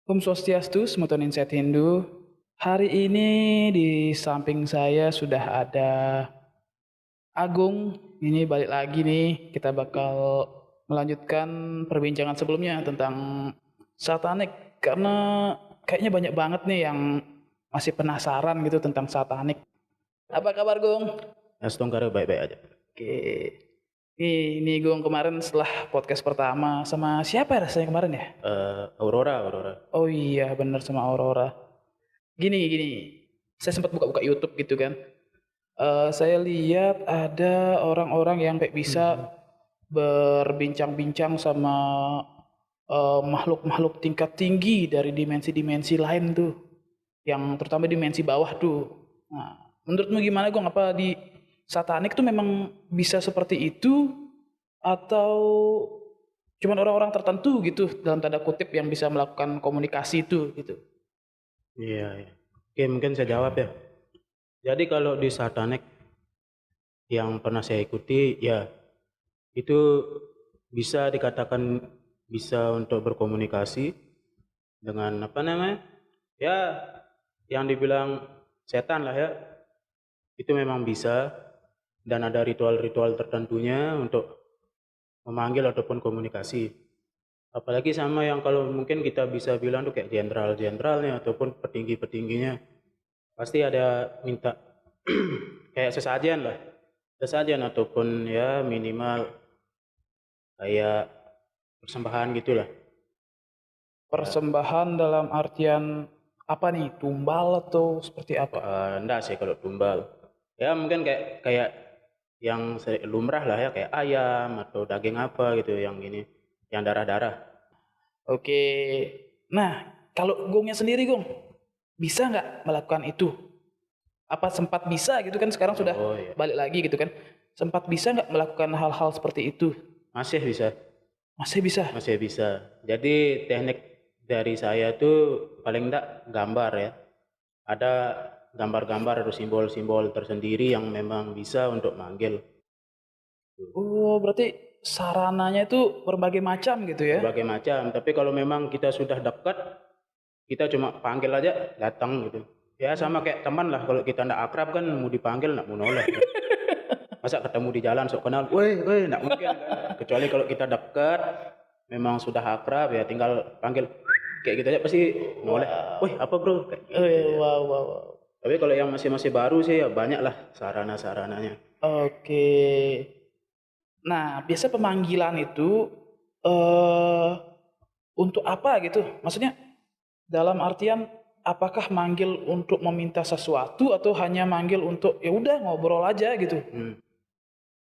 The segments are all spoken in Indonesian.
Om Swastiastu, Semoton Insight Hindu. Hari ini di samping saya sudah ada Agung. Ini balik lagi nih, kita bakal melanjutkan perbincangan sebelumnya tentang satanik. Karena kayaknya banyak banget nih yang masih penasaran gitu tentang satanik. Apa kabar Gung? Astongkara baik-baik aja. Oke. Ini Gung kemarin setelah podcast pertama sama siapa ya rasanya kemarin ya? Aurora. Oh iya bener sama Aurora. Gini, saya sempat buka-buka YouTube gitu kan. Saya lihat ada orang-orang yang kayak bisa berbincang-bincang sama makhluk-makhluk tingkat tinggi dari dimensi-dimensi lain tuh, yang terutama dimensi bawah tuh. Nah, menurutmu gimana Gong? Apa di satanik tuh memang bisa seperti itu atau cuman orang-orang tertentu gitu dalam tanda kutip yang bisa melakukan komunikasi itu gitu? Iya, iya. Oke, mungkin saya jawab ya. Jadi kalau di Satanik yang pernah saya ikuti, ya itu bisa dikatakan bisa untuk berkomunikasi dengan apa namanya? Ya, yang dibilang setan lah ya. Itu memang bisa dan ada ritual-ritual tertentunya untuk memanggil ataupun komunikasi. Apalagi sama yang kalau mungkin kita bisa bilang tuh kayak jenderal-jenderalnya ataupun petinggi-petingginya. Pasti ada minta kayak sesajen lah. Sesajen ataupun ya minimal kayak persembahan gitulah. Ya, Persembahan dalam artian apa nih? Tumbal atau seperti apa? enggak sih kalau tumbal. Ya mungkin kayak kayak yang lumrah lah ya kayak ayam atau daging apa gitu yang ini yang darah-darah. Oke. Nah, kalau Gongnya sendiri Gong, bisa nggak melakukan itu? Apa sempat bisa gitu kan sekarang sudah Oh ya, balik lagi gitu kan? Sempat bisa nggak melakukan hal-hal seperti itu? masih bisa. Masih bisa. Masih bisa. Jadi teknik dari saya tuh paling enggak gambar ya. Ada gambar-gambar atau simbol-simbol tersendiri yang memang bisa untuk manggil. Oh, berarti sarananya itu berbagai macam gitu ya? Berbagai macam. Tapi kalau memang kita sudah dekat, kita cuma panggil aja datang gitu. Ya sama kayak teman lah. Kalau kita enggak akrab kan mau dipanggil enggak mau noleh. Kan. Masa ketemu di jalan sok kenal, weh, enggak mungkin kan. Kecuali kalau kita dekat, memang sudah akrab ya tinggal panggil kayak gitu aja pasti noleh. Wih apa bro? Kayak gitu ya. Wow, wow, wow. Tapi kalau yang masih baru sih ya banyak lah sarana-sarananya. Oke. Nah, biasa pemanggilan itu eh untuk apa gitu? Maksudnya dalam artian apakah manggil untuk meminta sesuatu atau hanya manggil untuk ya udah ngobrol aja gitu? Hmm.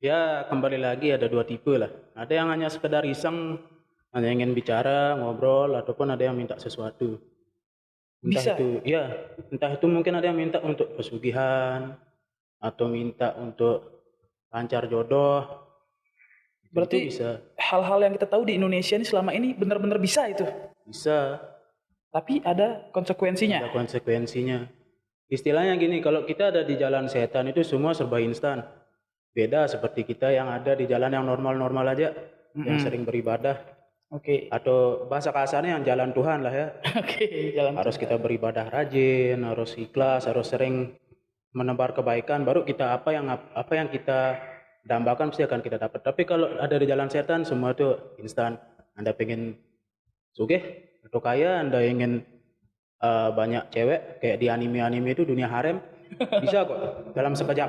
Ya kembali lagi ada dua tipe lah. Ada yang hanya sekedar iseng, hanya ingin bicara, ngobrol, ataupun ada yang minta sesuatu. Entah Bisa. itu, ya, entah itu mungkin ada yang minta untuk pesugihan, atau minta untuk lancar jodoh, itu Berarti bisa, hal-hal yang kita tahu di Indonesia ini selama ini benar-benar bisa itu. bisa Tapi ada konsekuensinya. ada konsekuensinya. Istilahnya gini, kalau kita ada di jalan setan itu semua serba instan. Beda seperti kita yang ada di jalan yang normal-normal aja, yang sering beribadah, Oke. atau bahasa kasarnya yang jalan Tuhan lah ya. Oke, jalan Harus Tuhan. kita beribadah rajin, harus ikhlas, harus sering menebar kebaikan, baru kita apa yang kita dambakan pasti akan kita dapat. Tapi kalau ada di jalan setan semua itu instan. Anda pengen sugih atau kaya, Anda ingin banyak cewek kayak di anime-anime itu dunia harem, bisa kok dalam sekejap.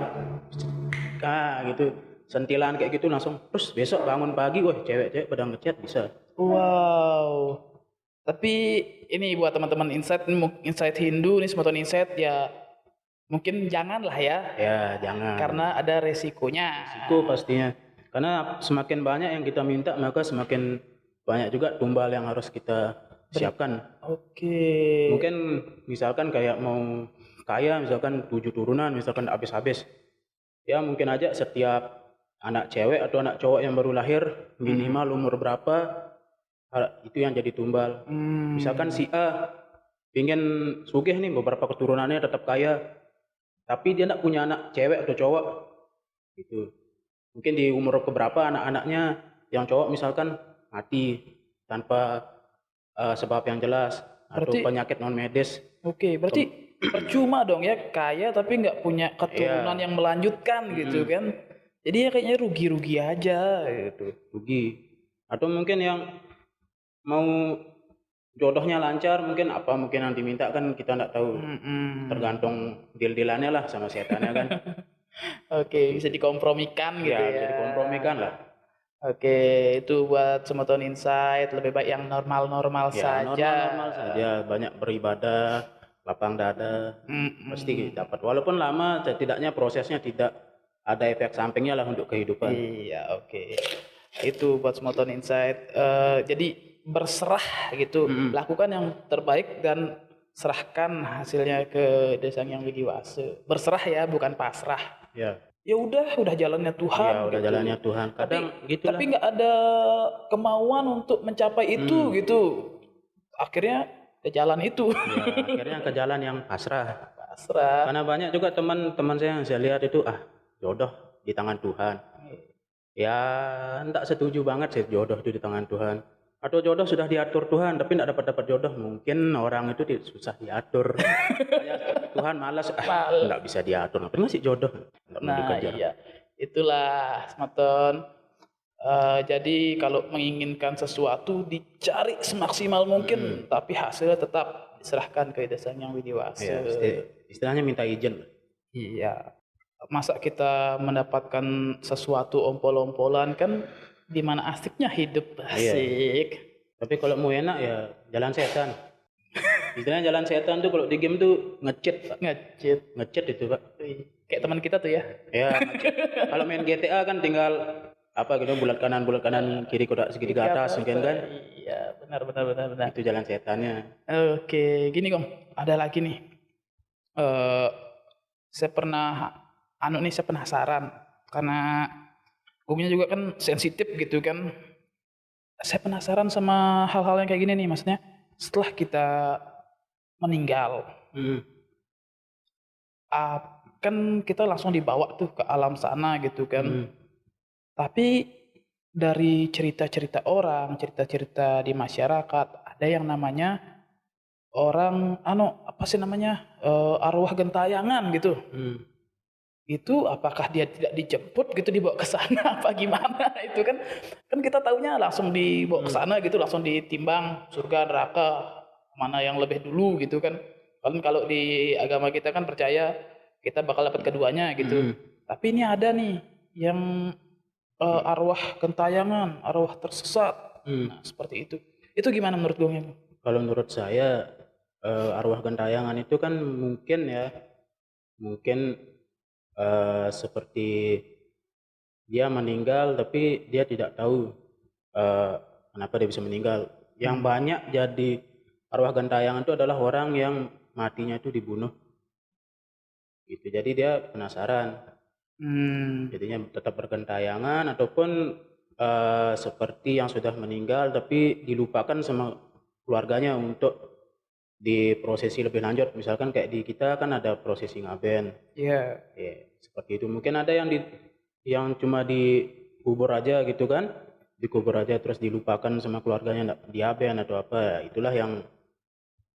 Gitu. Sentilan kayak gitu langsung terus besok bangun pagi, wah cewek-cewek pada ngechat bisa. Wow. Tapi ini buat teman-teman Insight Hindu nih Semoton Insight ya mungkin jangan lah ya Ya, jangan. karena ada resikonya. Risiko pastinya. Karena semakin banyak yang kita minta, maka semakin banyak juga tumbal yang harus kita siapkan. Oke. Mungkin misalkan kayak mau kaya, misalkan 7 turunan, misalkan habis-habis. Ya mungkin aja setiap anak cewek atau anak cowok yang baru lahir, minimal umur berapa, itu yang jadi tumbal. Misalkan si A ingin sugih nih, beberapa keturunannya tetap kaya, tapi dia tidak punya anak cewek atau cowok. Gitu. Mungkin di umur keberapa anak-anaknya yang cowok misalkan mati tanpa sebab yang jelas. atau Berarti penyakit non medis. oke, berarti percuma dong ya kaya tapi nggak punya keturunan Iya, yang melanjutkan gitu kan. Jadi ya kayaknya rugi-rugi aja gitu. rugi. Atau mungkin yang mau jodohnya lancar, mungkin apa mungkin yang diminta kan kita nggak tahu. Mm-mm. Tergantung deal-dealannya lah sama setannya kan. Oke, bisa Gitu. dikompromikan gitu Ya bisa ya. dikompromikan lah. Oke, itu buat Semeton Insight. Lebih baik yang normal-normal Ya saja. normal-normal saja, banyak beribadah, lapang dada, pasti Mm-mm. dapat. Walaupun lama, setidaknya prosesnya tidak ada efek sampingnya lah untuk kehidupan. Iya, oke. Itu buat Semeton Insight. Jadi berserah gitu, lakukan yang terbaik dan serahkan hasilnya ke Desa Yang Widiwase. Berserah ya, bukan pasrah. Ya, Ya udah jalannya ya Tuhan udah gitu. jalannya Tuhan. Tapi Kadang gitulah. nggak ada kemauan untuk mencapai itu gitu. Akhirnya ke jalan itu. Ya akhirnya ke jalan yang pasrah. Pasrah. Karena banyak juga teman-teman saya yang saya lihat itu jodoh di tangan Tuhan. Ya enggak setuju banget sih jodoh itu di tangan Tuhan. Atau jodoh sudah diatur Tuhan tapi enggak dapat jodoh, mungkin orang itu susah diatur. Kayak Tuhan malas, Mal. enggak bisa diatur, ngapain ngasih jodoh, enggak mau Nah dikejar. iya, itulah Smaton. Jadi kalau menginginkan sesuatu dicari semaksimal mungkin, tapi hasilnya tetap diserahkan ke Desa Yang Widiwase. Ya istilahnya minta izin. Iya. Masa kita mendapatkan sesuatu ompol-ompolan kan di mana asiknya hidup Iya. asik. Tapi kalau mau enak ya jalan setan. Istilahnya jalan setan tuh kalau di game tuh nge-cheat, Pak. Ngecit. Nge-cheat itu, Pak. Kayak teman kita tuh ya. Ya, nge-cheat. Kalau main GTA kan tinggal apa gitu bulat kanan kiri kotak segitiga atas mungkin kan. Iya, benar. Itu jalan setannya. Oke, gini Gong, ada lagi nih. Eh, saya pernah, saya penasaran karena Gongnya juga kan sensitif gitu kan. Saya penasaran sama hal-hal yang kayak gini nih, maksudnya setelah kita meninggal, Hmm. kan kita langsung dibawa tuh ke alam sana gitu kan. Tapi dari cerita-cerita orang, cerita-cerita di masyarakat, ada yang namanya orang, apa sih namanya, arwah gentayangan gitu. Itu apakah dia tidak dijemput gitu dibawa ke sana apa gimana? Itu kan kita taunya langsung dibawa ke sana gitu, langsung ditimbang surga neraka mana yang lebih dulu gitu kan. Kan kalau di agama kita kan percaya kita bakal dapat keduanya gitu. Tapi ini ada nih yang arwah gentayangan, arwah tersesat. Nah, seperti itu. Itu gimana menurut Gong? Kalau menurut saya arwah gentayangan itu kan mungkin seperti dia meninggal tapi dia tidak tahu kenapa dia bisa meninggal. Yang banyak jadi arwah gentayangan itu adalah orang yang matinya itu dibunuh. Gitu. Jadi dia penasaran. Jadinya tetap bergentayangan ataupun seperti yang sudah meninggal tapi dilupakan sama keluarganya untuk diprosesi lebih lanjut. Misalkan kayak di kita kan ada prosesi ngaben. Iya. Ya, seperti itu. Mungkin ada yang cuma dikubur aja gitu kan, dikubur aja terus dilupakan sama keluarganya, nggak diaben atau apa. Itulah yang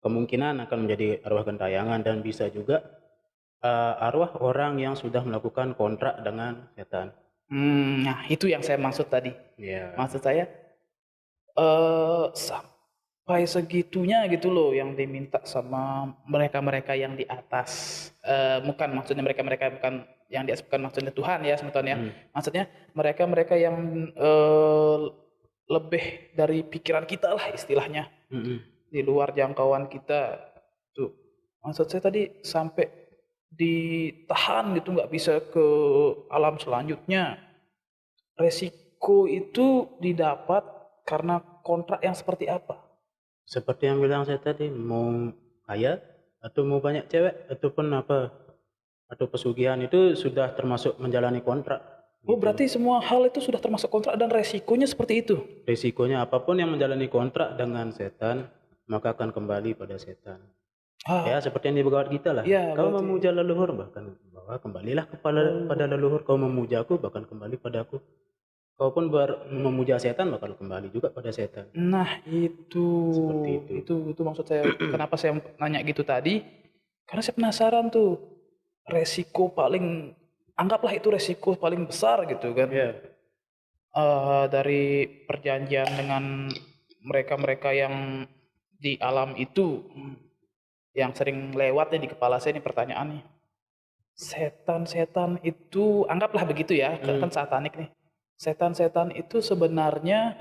kemungkinan akan menjadi arwah gentayangan. Dan bisa juga arwah orang yang sudah melakukan kontrak dengan setan. Nah itu yang saya maksud tadi. Ya. Maksud saya sampai segitunya gitu loh yang diminta sama mereka-mereka yang di atas. Bukan maksudnya mereka-mereka bukan yang di atas, bukan maksudnya Tuhan ya sebetulnya. Maksudnya mereka-mereka yang lebih dari pikiran kita lah istilahnya. Di luar jangkauan kita. Tuh. Maksud saya tadi sampai ditahan gitu nggak bisa ke alam selanjutnya. Resiko itu didapat karena kontrak yang seperti apa? Seperti yang bilang saya tadi, mau kaya atau mau banyak cewek ataupun apa atau pesugihan itu sudah termasuk menjalani kontrak. Oh berarti semua hal itu sudah termasuk kontrak dan resikonya seperti itu? Risikonya apapun yang menjalani kontrak dengan setan maka akan kembali pada setan. Ya seperti yang di Bhagavad Gita lah. Ya, kau berarti memuja leluhur bahkan bahwa kembalilah pada leluhur. Kau memujaku bahkan kembali padaku. kau pun memuja setan bakal kembali juga pada setan. Nah, Seperti itu. itu maksud saya. Kenapa saya nanya gitu tadi? Karena saya penasaran tuh, resiko paling, anggaplah itu resiko paling besar gitu kan. Ya, Dari perjanjian dengan mereka-mereka yang di alam itu, yang sering lewat nih di kepala saya nih pertanyaan nih. Setan-setan itu, anggaplah begitu ya, kan satanik nih. Setan-setan itu sebenarnya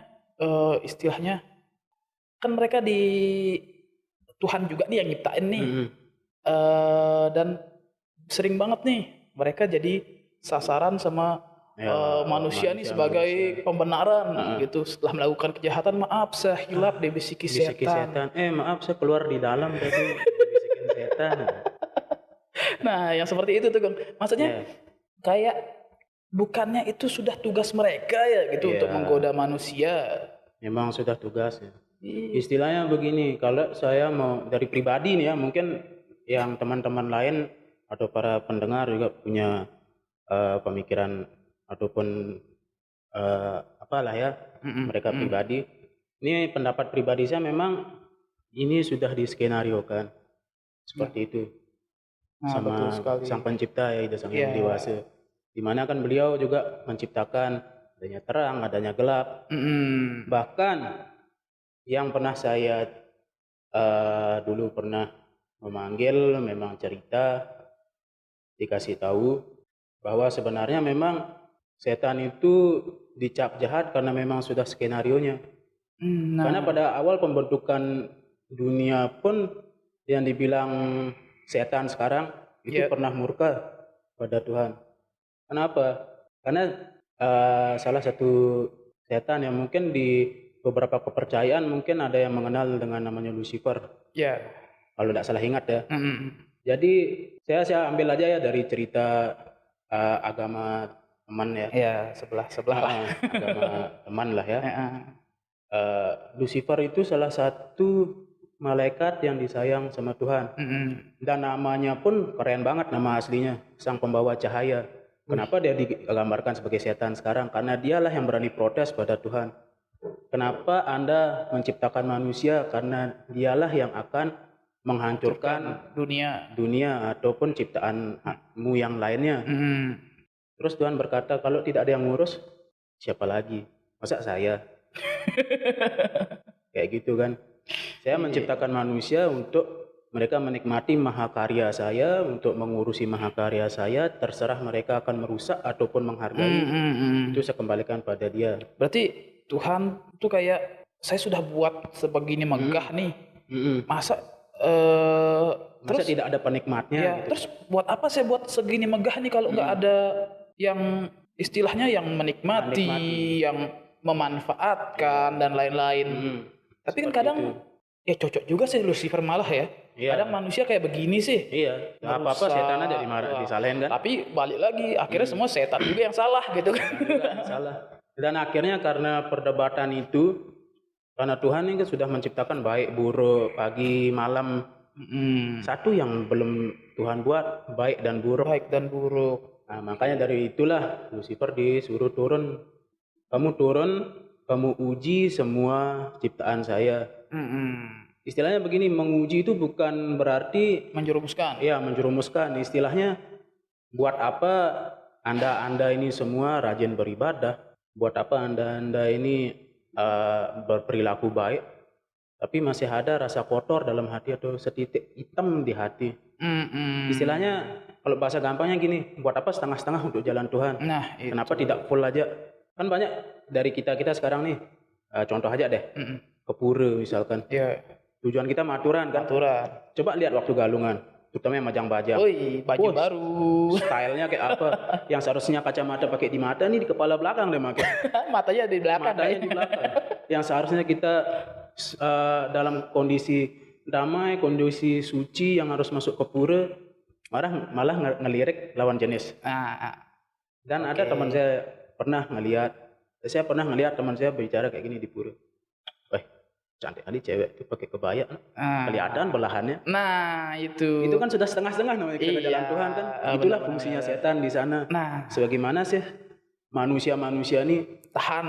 istilahnya kan mereka di Tuhan juga nih yang nyiptain nih. Dan sering banget nih mereka jadi sasaran sama ya manusia nih sebagai pembenaran gitu. Setelah melakukan kejahatan, maaf saya hilap dibisiki bisiki setan. setan. Maaf saya keluar di dalam tadi bisikin setan. Nah, yang seperti itu tuh, Kang. Maksudnya Ya, kayak bukannya itu sudah tugas mereka ya gitu untuk ya, menggoda manusia. memang sudah tugasnya. Ih, Istilahnya begini, kalau saya mau dari pribadi nih ya, mungkin yang teman-teman lain atau para pendengar juga punya pemikiran ataupun apalah ya, mereka pribadi. Ini pendapat pribadi saya, memang ini sudah diskenariokan seperti itu Nah, betul sama sekali. sang pencipta ya, itu sang yang Iya. dewasa. Dimana kan beliau juga menciptakan adanya terang, adanya gelap. Bahkan yang pernah saya dulu pernah memanggil, memang cerita, dikasih tahu bahwa sebenarnya memang setan itu dicap jahat karena memang sudah skenarionya. Nah, Karena pada awal pembentukan dunia pun yang dibilang setan sekarang itu pernah murka pada Tuhan. Kenapa? Karena salah satu setan yang mungkin di beberapa kepercayaan mungkin ada yang mengenal dengan namanya Lucifer. ya. Kalau tidak salah ingat ya. Jadi saya ambil aja ya dari cerita agama teman ya. Ya, sebelah lah. Agama teman lah ya. Heeh. Lucifer itu salah satu malaikat yang disayang sama Tuhan. Dan namanya pun keren banget, nama aslinya, Sang Pembawa Cahaya. Kenapa dia digambarkan sebagai setan sekarang? Karena dialah yang berani protes pada Tuhan. Kenapa Anda menciptakan manusia? Karena dialah yang akan menghancurkan dunia ataupun ciptaanmu yang lainnya. Terus Tuhan berkata, kalau tidak ada yang ngurus, siapa lagi? Masa saya? Kayak gitu kan. Saya menciptakan manusia untuk mereka menikmati mahakarya saya, untuk mengurusi mahakarya saya. Terserah mereka akan merusak ataupun menghargai, itu saya kembalikan pada dia. Berarti Tuhan tuh kayak, saya sudah buat sebegini megah nih, masa Masa tidak ada penikmatnya ya, gitu. terus buat apa saya buat segini megah nih kalau nggak ada yang istilahnya yang menikmati, yang memanfaatkan dan lain-lain. Tapi kan kadang ya cocok juga sih Lucifer malah ya. Kadang manusia kayak begini sih. Iya, apa-apa setan aja disalahin kan. Tapi balik lagi, akhirnya semua setan juga yang salah gitu kan. Salah. Dan akhirnya karena perdebatan itu, karena Tuhan ini sudah menciptakan baik, buruk, pagi, malam. Satu yang belum Tuhan buat, baik dan buruk. Baik dan buruk. Nah, makanya dari itulah Lucifer disuruh turun. Kamu turun, kamu uji semua ciptaan saya. Istilahnya begini, menguji itu bukan berarti menjerumuskan. Iya, menjerumuskan. Istilahnya, buat apa Anda ini semua rajin beribadah? Buat apa Anda ini berperilaku baik, tapi masih ada rasa kotor dalam hati atau setitik hitam di hati? Istilahnya, kalau bahasa gampangnya gini, buat apa setengah-setengah untuk jalan Tuhan? Nah, Kenapa tidak full aja? Kan banyak dari kita sekarang nih, contoh aja deh, ke pura misalkan. ya, Tujuan kita maturan kan? Coba lihat waktu galungan, terutama yang majang bajang. Woi, baju baru. Stylenya kayak apa? Yang seharusnya kacamata pakai di mata, nih di kepala belakang deh pakai. Matanya di belakang. Matanya di belakang. Yang seharusnya kita dalam kondisi damai, kondisi suci yang harus masuk ke pura, malah ngelirik lawan jenis. Dan ada teman saya pernah ngelihat teman saya bicara kayak gini di pura. Wah, cantik kali cewek itu pakai kebaya, kelihatan belahannya. Nah, itu kan sudah setengah-setengah namanya kita ke jalan Tuhan kan. Itulah fungsinya setan di sana. Sebagaimana sih manusia-manusia ini Tahan.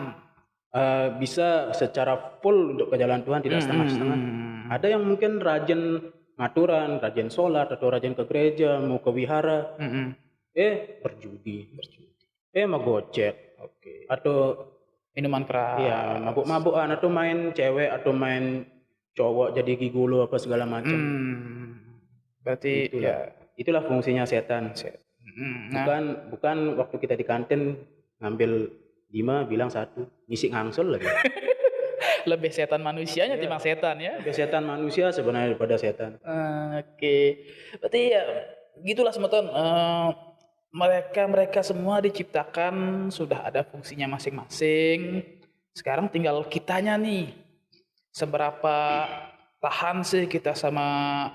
bisa secara full untuk ke jalan Tuhan, tidak setengah-setengah. Ada yang mungkin rajin ngaturan, rajin sholat atau rajin ke gereja, mau ke wihara, berjudi, mau gocek, atau Minuman keras. ya mabuk-mabukan, atau main cewek atau main cowok jadi gigolo apa segala macam. Berarti Itulah fungsinya setan. Bukan waktu kita di kantin ngambil 5 bilang 1, ngisi ngangsel lagi. Lebih setan manusianya timbang setan ya. Lebih setan manusia sebenarnya daripada setan. Oke. Berarti ya gitulah semeton. Mereka semua diciptakan sudah ada fungsinya masing-masing. Sekarang tinggal kitanya nih. Seberapa tahan sih kita sama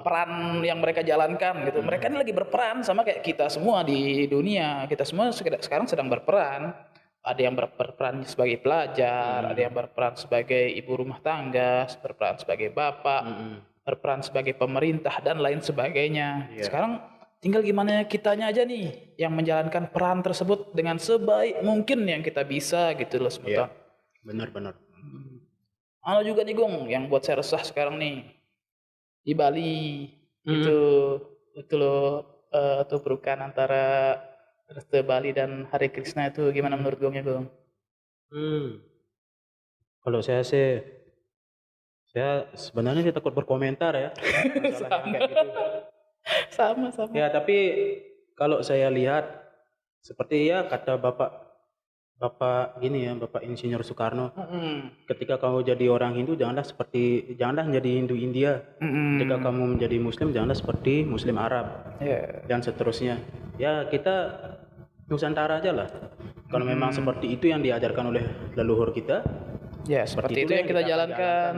peran yang mereka jalankan gitu. Mereka ini lagi berperan sama kayak kita semua di dunia. Kita semua sekarang sedang berperan. Ada yang berperan sebagai pelajar, ada yang berperan sebagai ibu rumah tangga, berperan sebagai bapak, berperan sebagai pemerintah dan lain sebagainya. Sekarang tinggal gimana kitanya aja nih yang menjalankan peran tersebut dengan sebaik mungkin yang kita bisa gitu loh semeton. Benar-benar. Ada juga nih Gong yang buat saya resah sekarang nih di Bali itu loh tubrukan antara Restu Bali dan Hare Krishna itu gimana menurut Gongnya Gong? Kalau saya sebenarnya takut berkomentar ya masalah yang kayak gitu. Sama. Ya tapi kalau saya lihat seperti ya kata Bapak gini ya, Bapak Insinyur Soekarno, ketika kamu jadi orang Hindu janganlah menjadi Hindu India. Ketika kamu menjadi Muslim janganlah seperti Muslim Arab. Dan seterusnya. Ya kita Nusantara aja lah. Kalau memang seperti itu yang diajarkan oleh leluhur kita, ya seperti itu yang kita jalankan.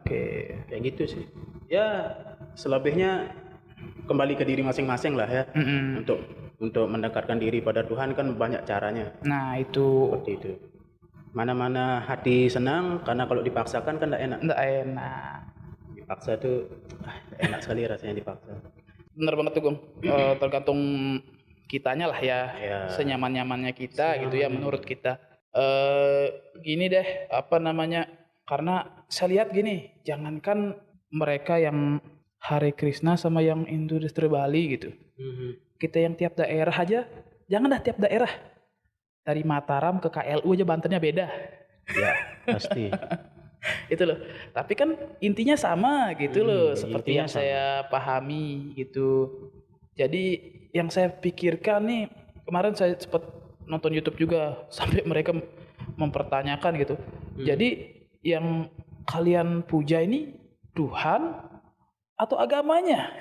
Kayak gitu sih. Ya selebihnya kembali ke diri masing-masing lah ya. Untuk mendekatkan diri pada Tuhan kan banyak caranya. Nah itu. Seperti itu. Mana-mana hati senang, karena kalau dipaksakan kan tidak enak. Dipaksa tuh enak sekali rasanya dipaksa. Bener banget tuh Gong. Tergantung kitanya lah ya. Senyaman-nyamannya kita gitu ya menurut kita. Gini deh karena saya lihat gini, jangankan mereka yang Hare Krishna sama yang Hindu Distri Bali gitu. Kita yang tiap daerah aja, jangan dah tiap daerah. Dari Mataram ke KLU aja Bantennya beda. Ya, pasti. Itu loh. Tapi kan intinya sama gitu loh, seperti yang saya pahami gitu. Jadi yang saya pikirkan nih, kemarin saya sempat nonton YouTube juga sampai mereka mempertanyakan gitu. Jadi yang kalian puja ini Tuhan atau agamanya?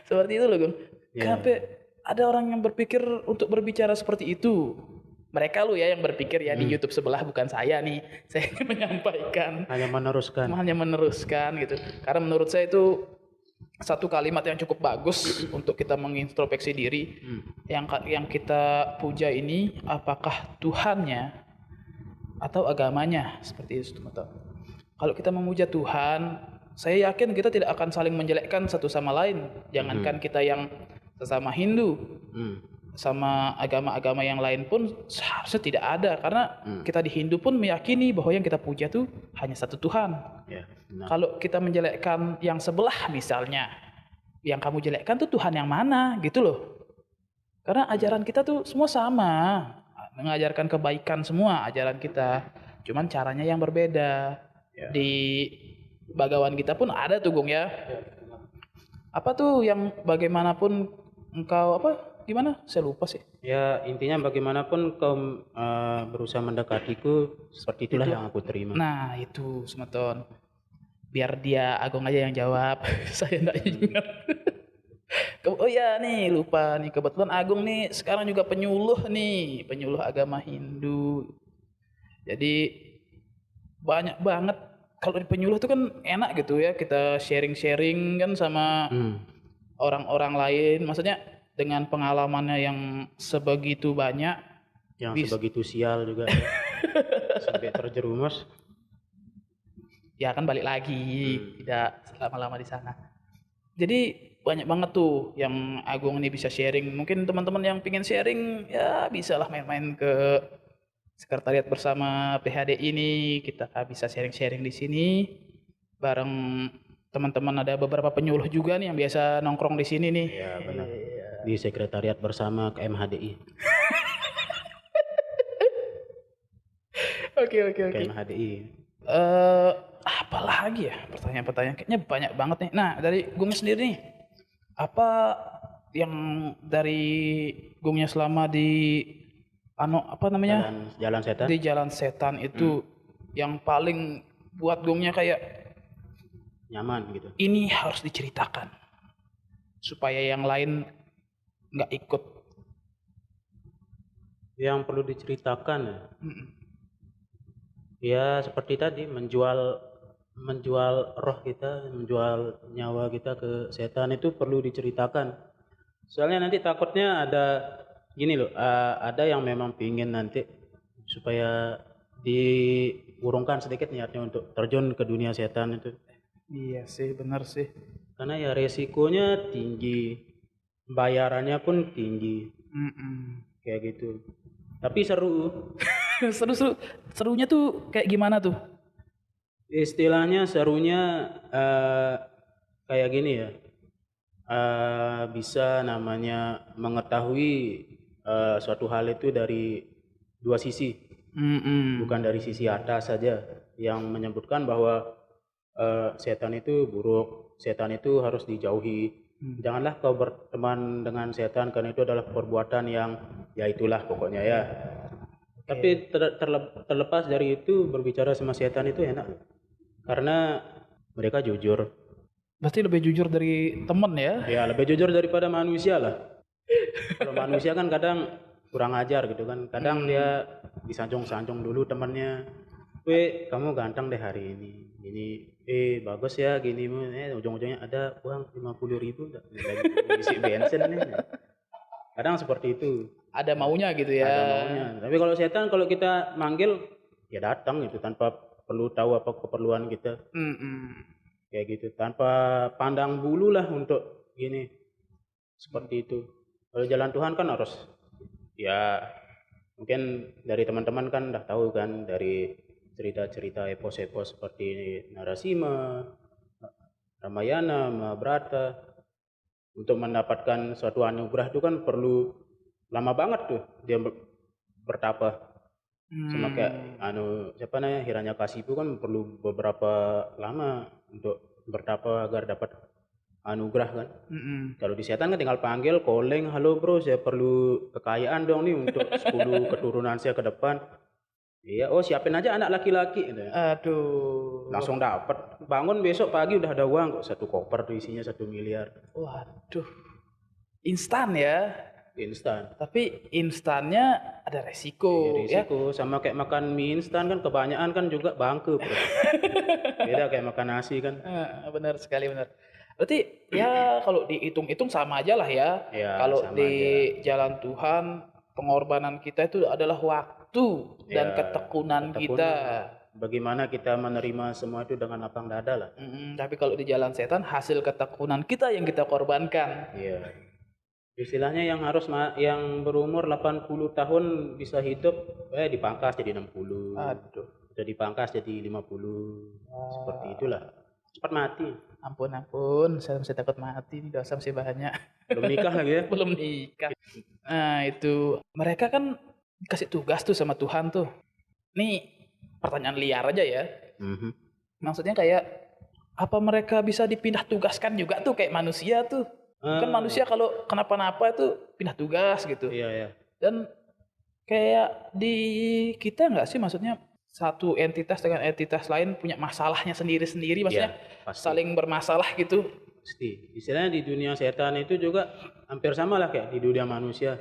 Seperti itu loh Gong. Sampai ada orang yang berpikir untuk berbicara seperti itu. Mereka lu ya yang berpikir ya di YouTube sebelah, bukan saya nih. Saya menyampaikan. Hanya meneruskan gitu. Karena menurut saya itu satu kalimat yang cukup bagus untuk kita mengintrospeksi diri. Yang kita puja ini apakah Tuhannya atau agamanya, seperti itu teman-teman. Kalau kita memuja Tuhan, saya yakin kita tidak akan saling menjelekkan satu sama lain. Jangankan kita yang sesama Hindu, sama agama-agama yang lain pun seharusnya tidak ada. Karena kita di Hindu pun meyakini bahwa yang kita puja itu hanya satu Tuhan. Kalau kita menjelekkan yang sebelah misalnya, yang kamu jelekkan tuh Tuhan yang mana gitu loh. Karena ajaran kita tuh semua sama, mengajarkan kebaikan semua ajaran kita. Cuman caranya yang berbeda. Di Bagawan kita pun ada tuh Gong ya. Apa tuh yang bagaimanapun engkau gimana? Saya lupa sih. Ya intinya bagaimanapun kau berusaha mendekatiku, seperti itulah yang aku terima. Nah itu semeton. Biar dia Agung aja yang jawab. Saya enggak ingat. Oh ya nih lupa nih, kebetulan Agung nih sekarang juga penyuluh agama Hindu. Jadi banyak banget. Kalau di penyuluh itu kan enak gitu ya, kita sharing-sharing kan sama orang-orang lain. Maksudnya dengan pengalamannya yang sebegitu banyak. Yang sebegitu sial juga ya. Sampai terjerumus. Ya kan balik lagi, tidak lama-lama di sana. Jadi banyak banget tuh yang Agung ini bisa sharing. Mungkin teman-teman yang pengen sharing ya bisa lah main-main ke sekretariat bersama PHD ini. Kita bisa sharing-sharing di sini bareng teman-teman. Ada beberapa penyuluh juga nih yang biasa nongkrong di sini nih. Iya benar. Di sekretariat bersama KMHDI. Oke. KMHDI. Apa lagi ya pertanyaan-pertanyaan? Kayaknya banyak banget nih. Nah, dari Gung sendiri nih, apa yang dari Gungnya selama di apa namanya Jalan setan. di Jalan Setan itu yang paling buat Gungnya kayak Nyaman gitu. ini harus diceritakan supaya yang lain nggak ikut. Yang perlu diceritakan ya. Ya seperti tadi menjual roh kita, menjual nyawa kita ke setan itu perlu diceritakan. Soalnya nanti takutnya ada gini loh, ada yang memang pingin nanti supaya diurungkan sedikit niatnya untuk terjun ke dunia setan itu. Iya sih, benar sih. Karena ya resikonya tinggi, bayarannya pun tinggi, kayak gitu. Tapi seru. Serunya tuh kayak gimana tuh? Istilahnya serunya kayak gini ya, bisa namanya mengetahui suatu hal itu dari dua sisi, bukan dari sisi atas saja yang menyebutkan bahwa setan itu buruk, setan itu harus dijauhi. Janganlah kau berteman dengan setan karena itu adalah perbuatan yang ya itulah pokoknya ya. Tapi terlepas dari itu berbicara sama setan itu enak karena mereka jujur. Pasti lebih jujur dari temen ya? Ya lebih jujur daripada manusia lah. Kalau manusia kan kadang kurang ajar gitu kan. Kadang dia disanjung-sanjung dulu temannya. Kamu ganteng deh hari ini. Ini bagus ya gini. Ujung-ujungnya ada uang 50.000 enggak isi bensin nih. Kadang seperti itu. Ada maunya gitu ya. Ada maunya. Tapi kalau setan kalau kita manggil ya datang gitu tanpa perlu tahu apa keperluan kita. Kayak gitu tanpa pandang bulu lah untuk gini. Seperti itu. Kalau jalan Tuhan kan harus ya mungkin dari teman-teman kan udah tahu kan dari cerita-cerita epos-epos seperti Narasima, Ramayana, Mahabharata. Untuk mendapatkan suatu anugerah itu kan perlu lama banget tuh dia bertapa. Sama kayak siapa namanya Hiranyakasipu kan perlu beberapa lama untuk bertapa agar dapat anugerah kan. Kalau di setan kan tinggal panggil calling, halo bro saya perlu kekayaan dong nih untuk 10 keturunan saya ke depan. Iya, siapin aja anak laki-laki gitu. Aduh. Langsung dapat. Bangun besok pagi udah ada uang kok, 1 koper tuh isinya 1 miliar. Waduh. Instan ya. Instan. Tapi instannya ada resiko. Iya, resiko. Ya? Sama kayak makan mie instan kan kebanyakan kan juga bangke. Beda kayak makan nasi kan. Benar sekali benar. Berarti ya kalau dihitung-hitung sama aja lah ya. Kalau di jalan Tuhan pengorbanan kita itu adalah waktu dan ketekunan kita. Bagaimana kita menerima semua itu dengan lapang dada lah. Tapi kalau di jalan setan hasil ketekunan kita yang kita korbankan. Iya. Istilahnya yang berumur 80 tahun bisa hidup dipangkas jadi 60. Aduh. Sudah dipangkas jadi 50. Seperti itulah. Cepat mati. Ampun, saya masih takut mati nih, dosa masih banyak. Belum nikah lagi ya? Belum nikah. Nah itu mereka kan dikasih tugas tuh sama Tuhan tuh. Nih pertanyaan liar aja ya. Maksudnya kayak apa mereka bisa dipindah tugaskan juga tuh kayak manusia tuh. Kan manusia kalau kenapa-napa itu pindah tugas gitu. Iya. Dan kayak di kita nggak sih maksudnya satu entitas dengan entitas lain punya masalahnya sendiri-sendiri maksudnya saling bermasalah gitu. Pasti. Istilahnya di dunia setan itu juga hampir sama lah kayak di dunia manusia.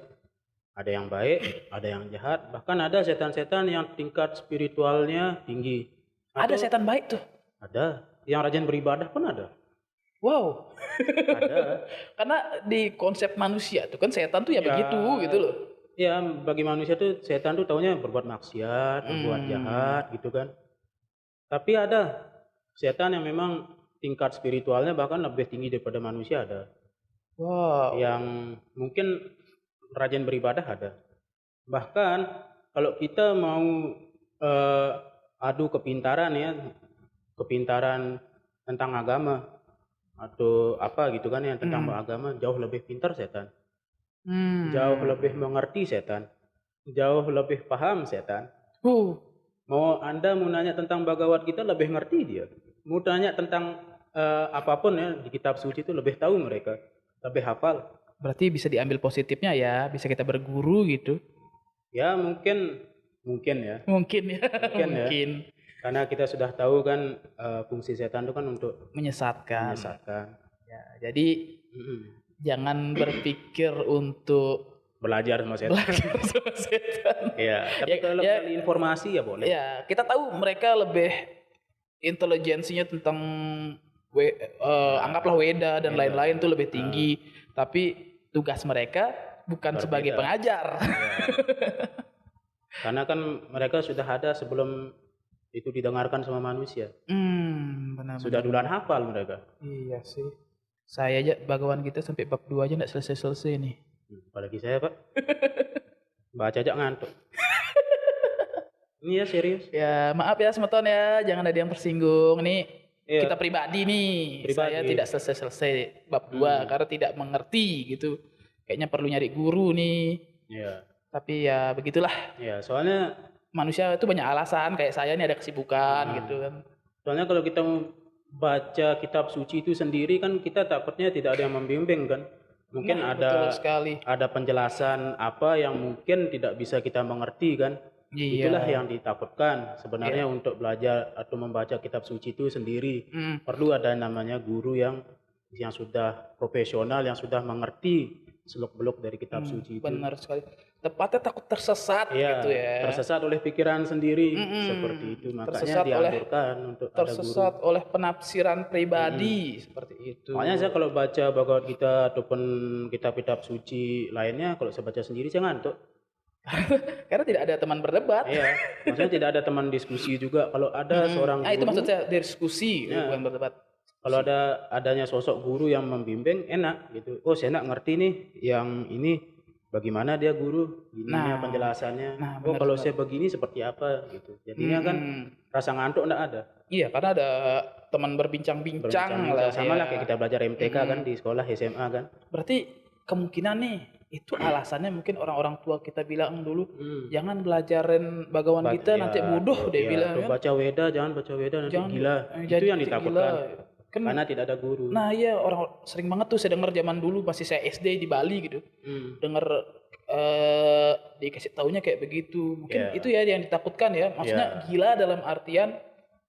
Ada yang baik, ada yang jahat, bahkan ada setan-setan yang tingkat spiritualnya tinggi. Ada setan baik tuh? Ada. Yang rajin beribadah pun ada. Wow. Ada. Karena di konsep manusia tuh kan setan tuh ya begitu gitu loh. Ya bagi manusia tuh setan tuh taunya berbuat maksiat, berbuat jahat gitu kan. Tapi ada setan yang memang tingkat spiritualnya bahkan lebih tinggi daripada manusia ada. Wow. yang mungkin rajin beribadah ada. Bahkan kalau kita mau eh, adu kepintaran ya, kepintaran tentang agama atau apa gitu kan yang tentang Hmm. agama, jauh lebih pintar setan, jauh Hmm. lebih mengerti setan, jauh lebih paham setan. Uh. Mau Anda mau nanya tentang Bhagavad Gita lebih ngerti dia. Mau tanya tentang apapun ya di kitab suci itu lebih tahu mereka, lebih hafal. Berarti bisa diambil positifnya ya, bisa kita berguru gitu. Ya mungkin ya, Mungkin ya, mungkin ya. mungkin Karena kita sudah tahu kan fungsi setan itu kan untuk menyesatkan. menyesatkan. Ya, jadi Mm-mm. jangan berpikir untuk Belajar sama setan. belajar sama setan. Ya, Ya, tapi kalau ya, gali informasi ya boleh. ya, kita tahu mereka lebih intelijensinya tentang anggaplah Weda dan Beda. lain-lain tuh lebih tinggi. Tapi tugas mereka bukan sebagai Berbeda. pengajar. Ya. Karena kan mereka sudah ada sebelum itu didengarkan sama manusia. Benar-benar. Sudah duluan hafal mereka. Iya sih. Saya aja Bhagawan kita sampai bab 2 aja nggak selesai-selesai nih. Apalagi saya Pak, baca aja ngantuk. Ini ya serius. Ya maaf ya Semeton ya, jangan ada yang tersinggung. Ini Iya. kita pribadi nih. Pribadi. Saya tidak selesai-selesai bab 2 karena tidak mengerti gitu. Kayaknya perlu nyari guru nih. Iya. Tapi ya begitulah. Ya, soalnya Manusia itu banyak alasan, kayak saya nih ada kesibukan gitu kan. kalau kita mau baca kitab suci itu sendiri kan kita takutnya tidak ada yang membimbing kan. Mungkin Nah, betul ada sekali. penjelasan apa yang mungkin tidak bisa kita mengerti kan. Iya. Itulah yang ditakutkan sebenarnya untuk belajar atau membaca kitab suci itu sendiri. Perlu ada namanya guru yang sudah profesional, yang sudah mengerti seluk-beluk dari kitab suci itu. Benar sekali. Tepatnya takut tersesat Iya, gitu ya. tersesat oleh pikiran sendiri seperti itu. Makanya Tersesat dianjurkan untuk ada guru. Tersesat oleh penafsiran pribadi seperti itu. Makanya saya kalau baca Bhagavad Gita ataupun kitab-kitab suci lainnya, kalau saya baca sendiri saya ngantuk. Karena tidak ada teman berdebat. Iya, maksudnya tidak ada teman diskusi juga. Kalau ada seorang Nah, itu guru, maksud saya diskusi, Ya. bukan berdebat. kalau adanya sosok guru yang membimbing, enak gitu. Oh, saya enak ngerti nih yang ini bagaimana dia guru, ininya Nah, penjelasannya. nah, Oh, benar, kalau benar. saya begini seperti apa gitu. Jadinya kan rasa ngantuk enggak ada. Iya, karena ada teman berbincang-bincang Berbincang-bincang lah sama ya. lah kayak kita belajar MTK kan di sekolah SMA kan. Berarti kemungkinan nih itu alasannya mungkin orang-orang tua kita bilang dulu jangan belajarin Bhagawan Gita nanti bodoh dia bilang atau kan. baca Weda, jangan baca Weda nanti Jangan gila. Itu jadi yang ditakutkan. gila. Kan Karena tidak ada guru. nah iya orang sering banget tuh saya dengar zaman dulu masih saya SD di Bali gitu. Dengar dikasih taunya kayak begitu. Mungkin itu ya yang ditakutkan ya. Maksudnya gila dalam artian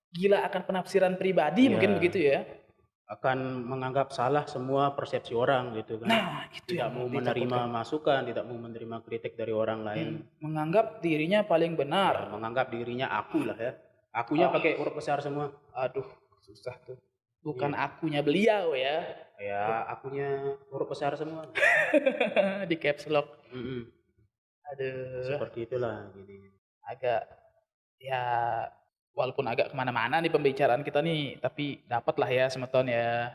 gila akan penafsiran pribadi mungkin begitu ya. Akan menganggap salah semua persepsi orang gitu kan. Nah, itu Tidak yang mau menerima masukan, tidak mau menerima kritik dari orang lain. menganggap dirinya paling benar. Menganggap dirinya aku lah ya. Akunya pakai huruf besar semua. Aduh, susah tuh. Bukan akunya beliau ya. Ya, akunya huruf besar semua. Di caps lock. Mm-mm. Aduh, Seperti itulah gini. agak ya walaupun agak kemana-mana nih pembicaraan kita nih, tapi dapatlah ya Semeton ya.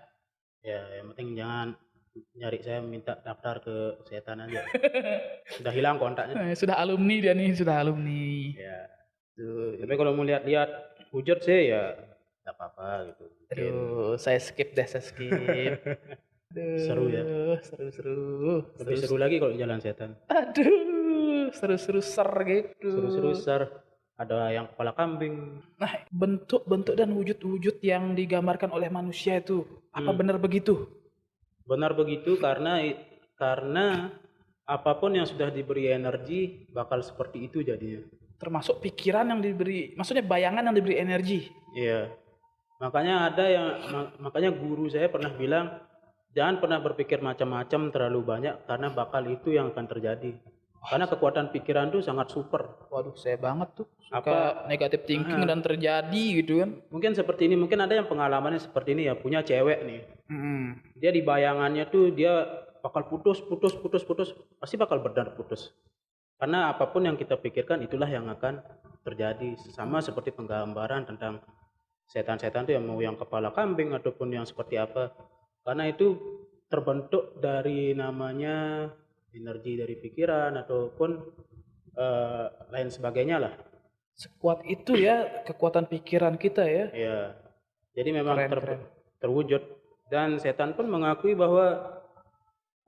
Ya, yang penting jangan nyari saya minta daftar ke setan aja. Sudah hilang kontaknya. Sudah alumni dia nih, sudah alumni. Ya. Tuh, Tapi kalau mau lihat-lihat hujat sih ya enggak apa-apa gitu. aduh, saya skip deh, saya skip. Aduh, Seru ya. Seru-seru. Lebih seru lagi kalau jalan setan. Aduh, seru-seru ser gitu. Seru-seru ser. Ada yang kepala kambing. Nah, bentuk-bentuk dan wujud-wujud yang digambarkan oleh manusia itu, apa benar begitu? Benar begitu karena apapun yang sudah diberi energi bakal seperti itu jadinya. Termasuk pikiran yang diberi, maksudnya bayangan yang diberi energi. Iya. Makanya guru saya pernah bilang jangan pernah berpikir macam-macam terlalu banyak karena bakal itu yang akan terjadi. Karena kekuatan pikiran itu sangat super. Waduh, saya banget tuh suka negatif thinking dan terjadi gitu kan. Mungkin seperti ini, mungkin ada yang pengalamannya seperti ini ya, punya cewek nih. Dia di bayangannya tuh dia bakal putus, pasti bakal benar putus. Karena apapun yang kita pikirkan itulah yang akan terjadi. Sama seperti penggambaran tentang setan-setan itu yang mau yang kepala kambing ataupun yang seperti apa. Karena itu terbentuk dari namanya energi dari pikiran ataupun lain sebagainya lah. Sekuat itu ya kekuatan pikiran kita ya. Ya, jadi memang Keren. terwujud, dan setan pun mengakui bahwa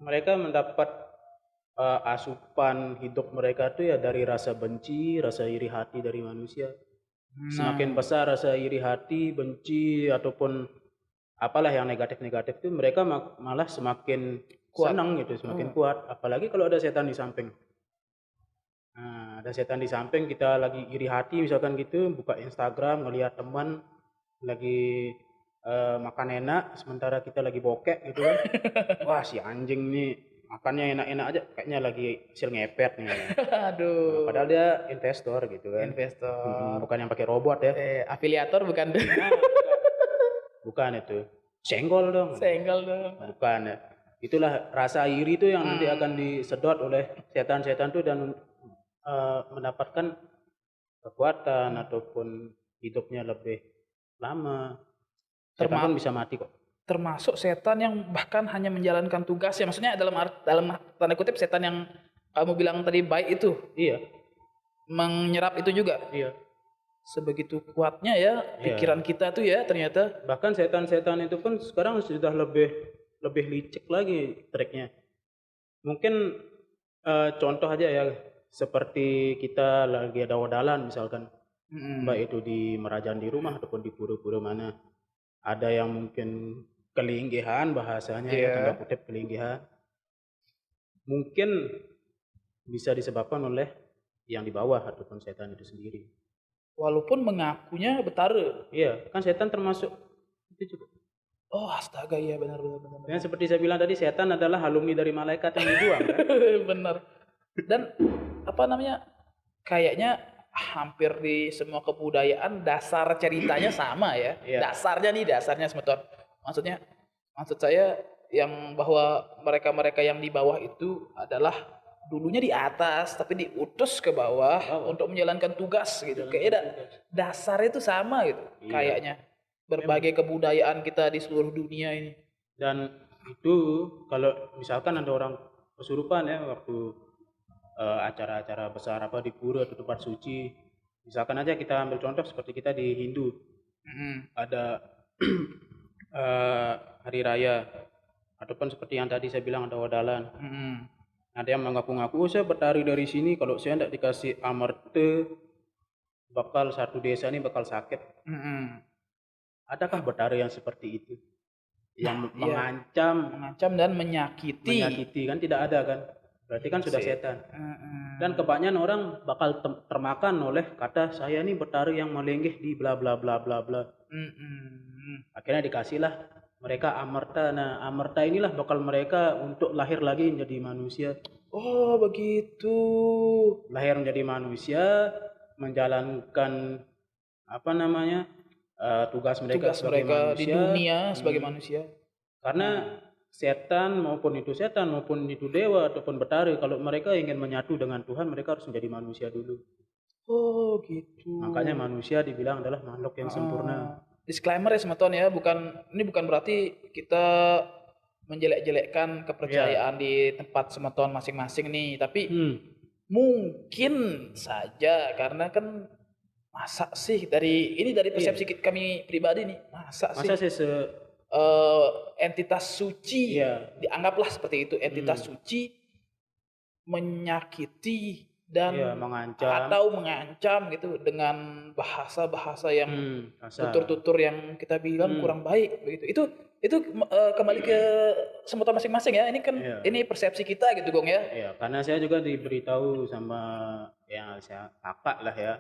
mereka mendapat asupan hidup mereka tuh ya dari rasa benci, rasa iri hati dari manusia. Semakin Nah, besar rasa iri hati, benci ataupun apalah yang negatif-negatif itu, mereka malah semakin kuat. senang gitu, semakin kuat. Apalagi kalau ada setan di samping. Nah, ada setan di samping, kita lagi iri hati misalkan gitu, buka Instagram, ngelihat teman lagi makan enak, sementara kita lagi bokek gitu kan. Wah, si anjing nih makannya enak-enak aja, kayaknya lagi hasil ngepet nih. Nah, Aduh, padahal dia investor gitu kan. investor. Bukan yang pakai robot ya. Afiliator bukan? Nah, bukan itu. Senggol dong. Senggol dong. Bukan ya. Itulah rasa iri itu yang nanti akan disedot oleh setan-setan tuh, dan mendapatkan kekuatan ataupun hidupnya lebih lama. Setan pun bisa mati kok. Termasuk setan yang bahkan hanya menjalankan tugas ya, maksudnya dalam tanda kutip setan yang kamu bilang tadi baik itu Iya, menyerap itu juga. iya. Sebegitu kuatnya ya pikiran kita tuh ya ternyata. Bahkan setan-setan itu pun sekarang sudah lebih licik lagi triknya. Mungkin contoh aja ya, seperti kita lagi ada odalan misalkan, baik itu di merajaan di rumah ataupun di pura-pura mana, ada yang mungkin kelinggihan bahasanya ya, tanda kutip kelinggihan, mungkin bisa disebabkan oleh yang di bawah ataupun setan itu sendiri. Walaupun mengakunya betara. Iya, kan setan termasuk itu juga. Oh astaga, iya benar. Dan seperti saya bilang tadi, setan adalah alumni dari malaikat yang dibuang kan. Benar. Dan apa namanya, kayaknya hampir di semua kebudayaan dasar ceritanya sama ya. Iya. Dasarnya semeton. Maksud saya yang bahwa mereka yang di bawah itu adalah dulunya di atas tapi diutus ke bawah untuk menjalankan tugas gitu. Kayaknya dasarnya itu sama gitu. Iya. Kayaknya berbagai kebudayaan kita di seluruh dunia ini. Dan itu kalau misalkan ada orang kesurupan ya, waktu acara-acara besar apa di pura atau tempat suci, misalkan aja kita ambil contoh seperti kita di Hindu, ada hari raya ataupun seperti yang tadi saya bilang ada odalan. Ada yang mengaku-ngaku, oh saya bertari dari sini, kalau saya tidak dikasih amarta bakal satu desa ini bakal sakit. Adakah bertari yang seperti itu, yang mengancam dan menyakiti kan? Tidak ada kan? Berarti kan sudah setan. Dan kebanyakan orang bakal termakan oleh kata saya ini bertari yang melenggih di bla bla bla bla bla. Akhirnya dikasihlah mereka amarta. Nah, amarta inilah bakal mereka untuk lahir lagi menjadi manusia. Oh begitu. Lahir menjadi manusia, menjalankan apa namanya tugas mereka sebagai manusia di dunia sebagai manusia. Karena setan maupun itu dewa ataupun betari, kalau mereka ingin menyatu dengan Tuhan, mereka harus menjadi manusia dulu. Oh gitu. Makanya manusia dibilang adalah makhluk yang sempurna. Disclaimer ya semeton ya, ini bukan berarti kita menjelek-jelekkan kepercayaan di tempat semeton masing-masing nih, tapi mungkin saja karena kan masa sih dari persepsi kami pribadi nih, masa sih entitas suci dianggaplah seperti itu, entitas suci menyakiti dan mengancam gitu dengan bahasa-bahasa yang tutur-tutur yang kita bilang kurang baik begitu. Itu kembali ke semeton masing-masing ya. Ini kan ini persepsi kita gitu Gong ya. Iya, karena saya juga diberitahu sama kakak lah ya.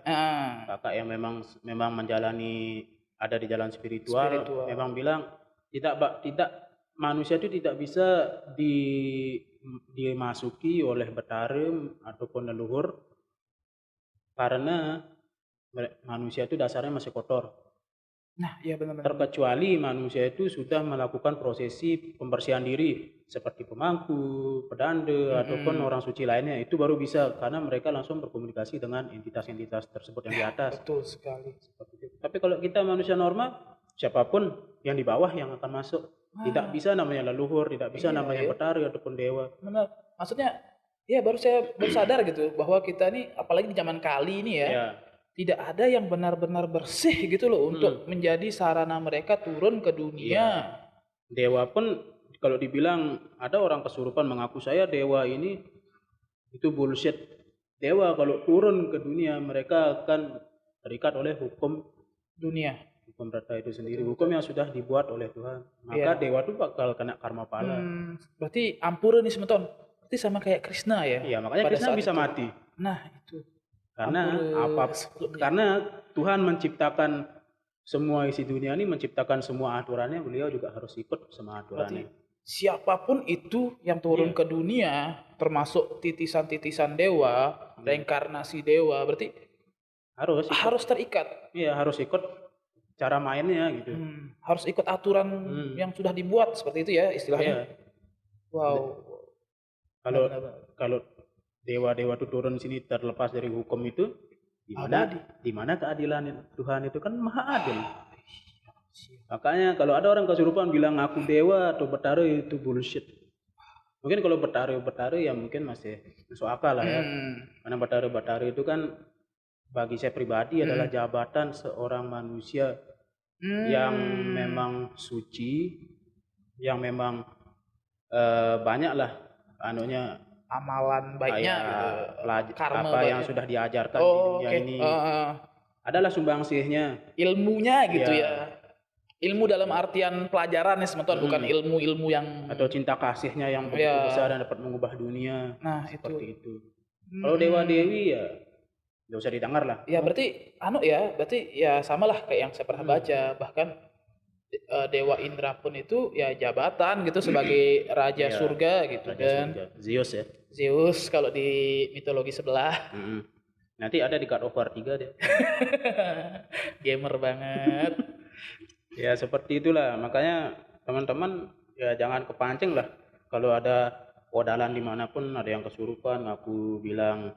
Kakak yang memang menjalani, ada di jalan spiritual. Memang bilang tidak manusia itu tidak bisa dimasuki oleh betara ataupun leluhur, karena manusia itu dasarnya masih kotor. Nah, iya benar. Terkecuali manusia itu sudah melakukan prosesi pembersihan diri seperti pemangku, pedanda ataupun orang suci lainnya, itu baru bisa, karena mereka langsung berkomunikasi dengan entitas-entitas tersebut yang di atas. Betul sekali. Tapi kalau kita manusia normal, siapapun yang di bawah yang akan masuk. Tidak Ah, bisa namanya leluhur, tidak bisa iya namanya ya, betari ataupun dewa. benar. Maksudnya, ya saya baru sadar gitu bahwa kita nih, apalagi di zaman kali ini ya, Ya, tidak ada yang benar-benar bersih gitu loh untuk hmm, menjadi sarana mereka turun ke iya. dunia. Dewa pun kalau dibilang ada orang kesurupan mengaku saya dewa ini, itu bullshit. Dewa kalau turun ke dunia mereka akan terikat oleh hukum Dunia. hukum rata itu sendiri, Betul, hukum betul. yang sudah dibuat oleh Tuhan. Maka Iya. dewa itu bakal kena karma pala. Berarti Ampura nih semeton. Berarti sama kayak Krishna ya Iya, makanya pada Krishna saat bisa itu. mati. Nah, itu Karena Ampura sebelumnya. karena Tuhan menciptakan semua isi dunia ini, menciptakan semua aturannya, beliau juga harus ikut sama Berarti aturannya. siapapun itu yang turun Iya, ke dunia, termasuk titisan-titisan dewa, hmm, reinkarnasi dewa, berarti harus ikut. harus terikat. Iya, harus ikut cara mainnya gitu. Harus ikut aturan Hmm, yang sudah dibuat seperti itu ya istilahnya. iya. Wow, Kalau benar-benar kalau dewa-dewa itu turun sini terlepas dari hukum itu, abadi. di mana keadilan Tuhan itu kan maha adil. Makanya kalau ada orang kesurupan bilang aku dewa atau betari, itu bullshit. Mungkin kalau betari ya mungkin masih masuk akal lah ya. Hmm, Karena betari itu kan bagi saya pribadi adalah hmm, jabatan seorang manusia yang hmm. memang suci, yang memang banyak lah anunya, Amalan baiknya gitu, kayak karma apa yang baiknya. sudah diajarkan di Oh, dunia oke. ini adalah sumbangsihnya. Ilmunya gitu ya. Ya, Ilmu dalam artian pelajaran ya, semeton, bukan mm, ilmu-ilmu yang atau cinta kasihnya yang begitu besar ya. dan dapat mengubah dunia, Nah, itu. seperti itu. Kalau dewa Hmm. dewi ya nggak usah didengar lah. Ya berarti berarti ya samalah kayak yang saya pernah Hmm, baca, bahkan Dewa Indra pun itu ya jabatan gitu sebagai raja iya, surga gitu Raja kan. Surga, Zeus ya. Zeus kalau di mitologi sebelah. Mm. Nanti ada di God of War 3 deh. Gamer banget. Ya seperti itulah, makanya teman-teman ya jangan kepancing lah. Kalau ada odalan dimanapun ada yang kesurupan, aku bilang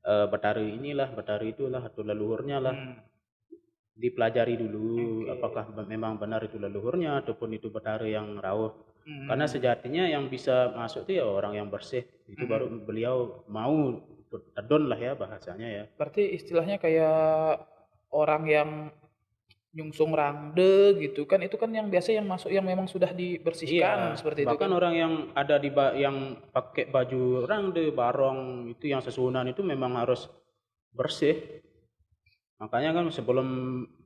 betari inilah, betari itulah, atau leluhurnya lah. Hmm, Dipelajari dulu oke. apakah memang benar itu leluhurnya ataupun itu betari yang rawuh. Karena Hmm, sejatinya yang bisa masuk itu ya orang yang bersih. Itu baru hmm. beliau mau tedon lah ya bahasanya ya. Berarti istilahnya kayak orang yang nyungsung rangde gitu kan, itu kan yang biasa yang masuk yang memang sudah dibersihkan Iya, seperti itu bahkan kan. orang yang ada yang pakai baju rangde, barong itu yang sesunan itu memang harus bersih. Makanya kan sebelum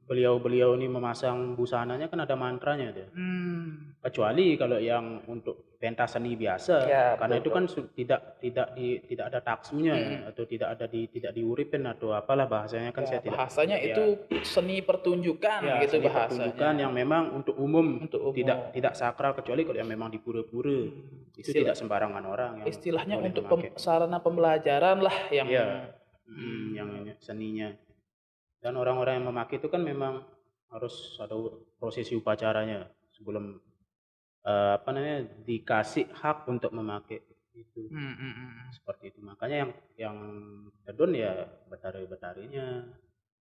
beliau-beliau ini memasang busananya kan ada mantranya tuh. Hmm. Kecuali kalau yang untuk pentas seni biasa, Ya, karena betul itu betul. kan tidak ada taksunya ya, Mm-mm. atau tidak diuripin atau apalah bahasanya kan Ya, saya bahasanya tidak ya. itu seni pertunjukan Ya, gitu seni pertunjukan bahasanya yang memang untuk umum, untuk tidak umum. tidak sakral, kecuali kalau yang memang di pura-pura. Itu Istilah, tidak sembarangan orang yang istilahnya boleh untuk memakai. sarana pembelajaran lah yang Iya, yang hmm, seninya. Dan orang-orang yang memakai itu kan memang harus ada prosesi upacaranya sebelum apa namanya dikasih hak untuk memakai itu. hmm, hmm, hmm. Seperti itu. Makanya yang tedon ya betari-betarinya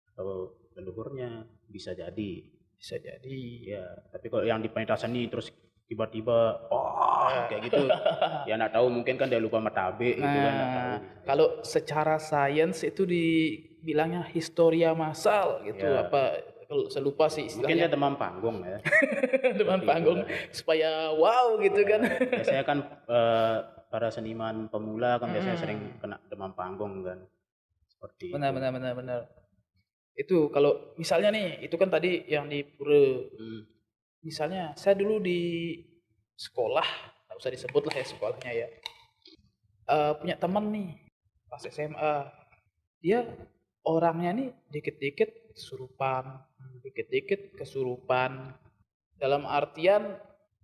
atau leluhurnya bisa jadi. Bisa jadi. Ya, tapi kalau yang di pentas seni terus tiba-tiba kayak gitu, ya nggak tahu, mungkin kan dia lupa matabe gitu kan, nggak tahu Nah, bisa ya. kalau secara sains itu dibilangnya historia massal gitu, Ya, apa kalau saya lupa sih mungkin dia istilahnya. demam panggung ya, Depan seperti panggung itulah. supaya wow gitu Ya, kan. biasanya kan para seniman pemula kan biasanya sering Mm-mm. kena demam panggung kan, seperti Benar itu. benar benar benar. Itu kalau misalnya nih, itu kan tadi yang di pura. Hmm, Misalnya saya dulu di sekolah, nggak usah disebut lah ya sekolahnya ya. Punya teman nih pas SMA, dia orangnya nih dikit-dikit kesurupan, dikit-dikit kesurupan. Dalam artian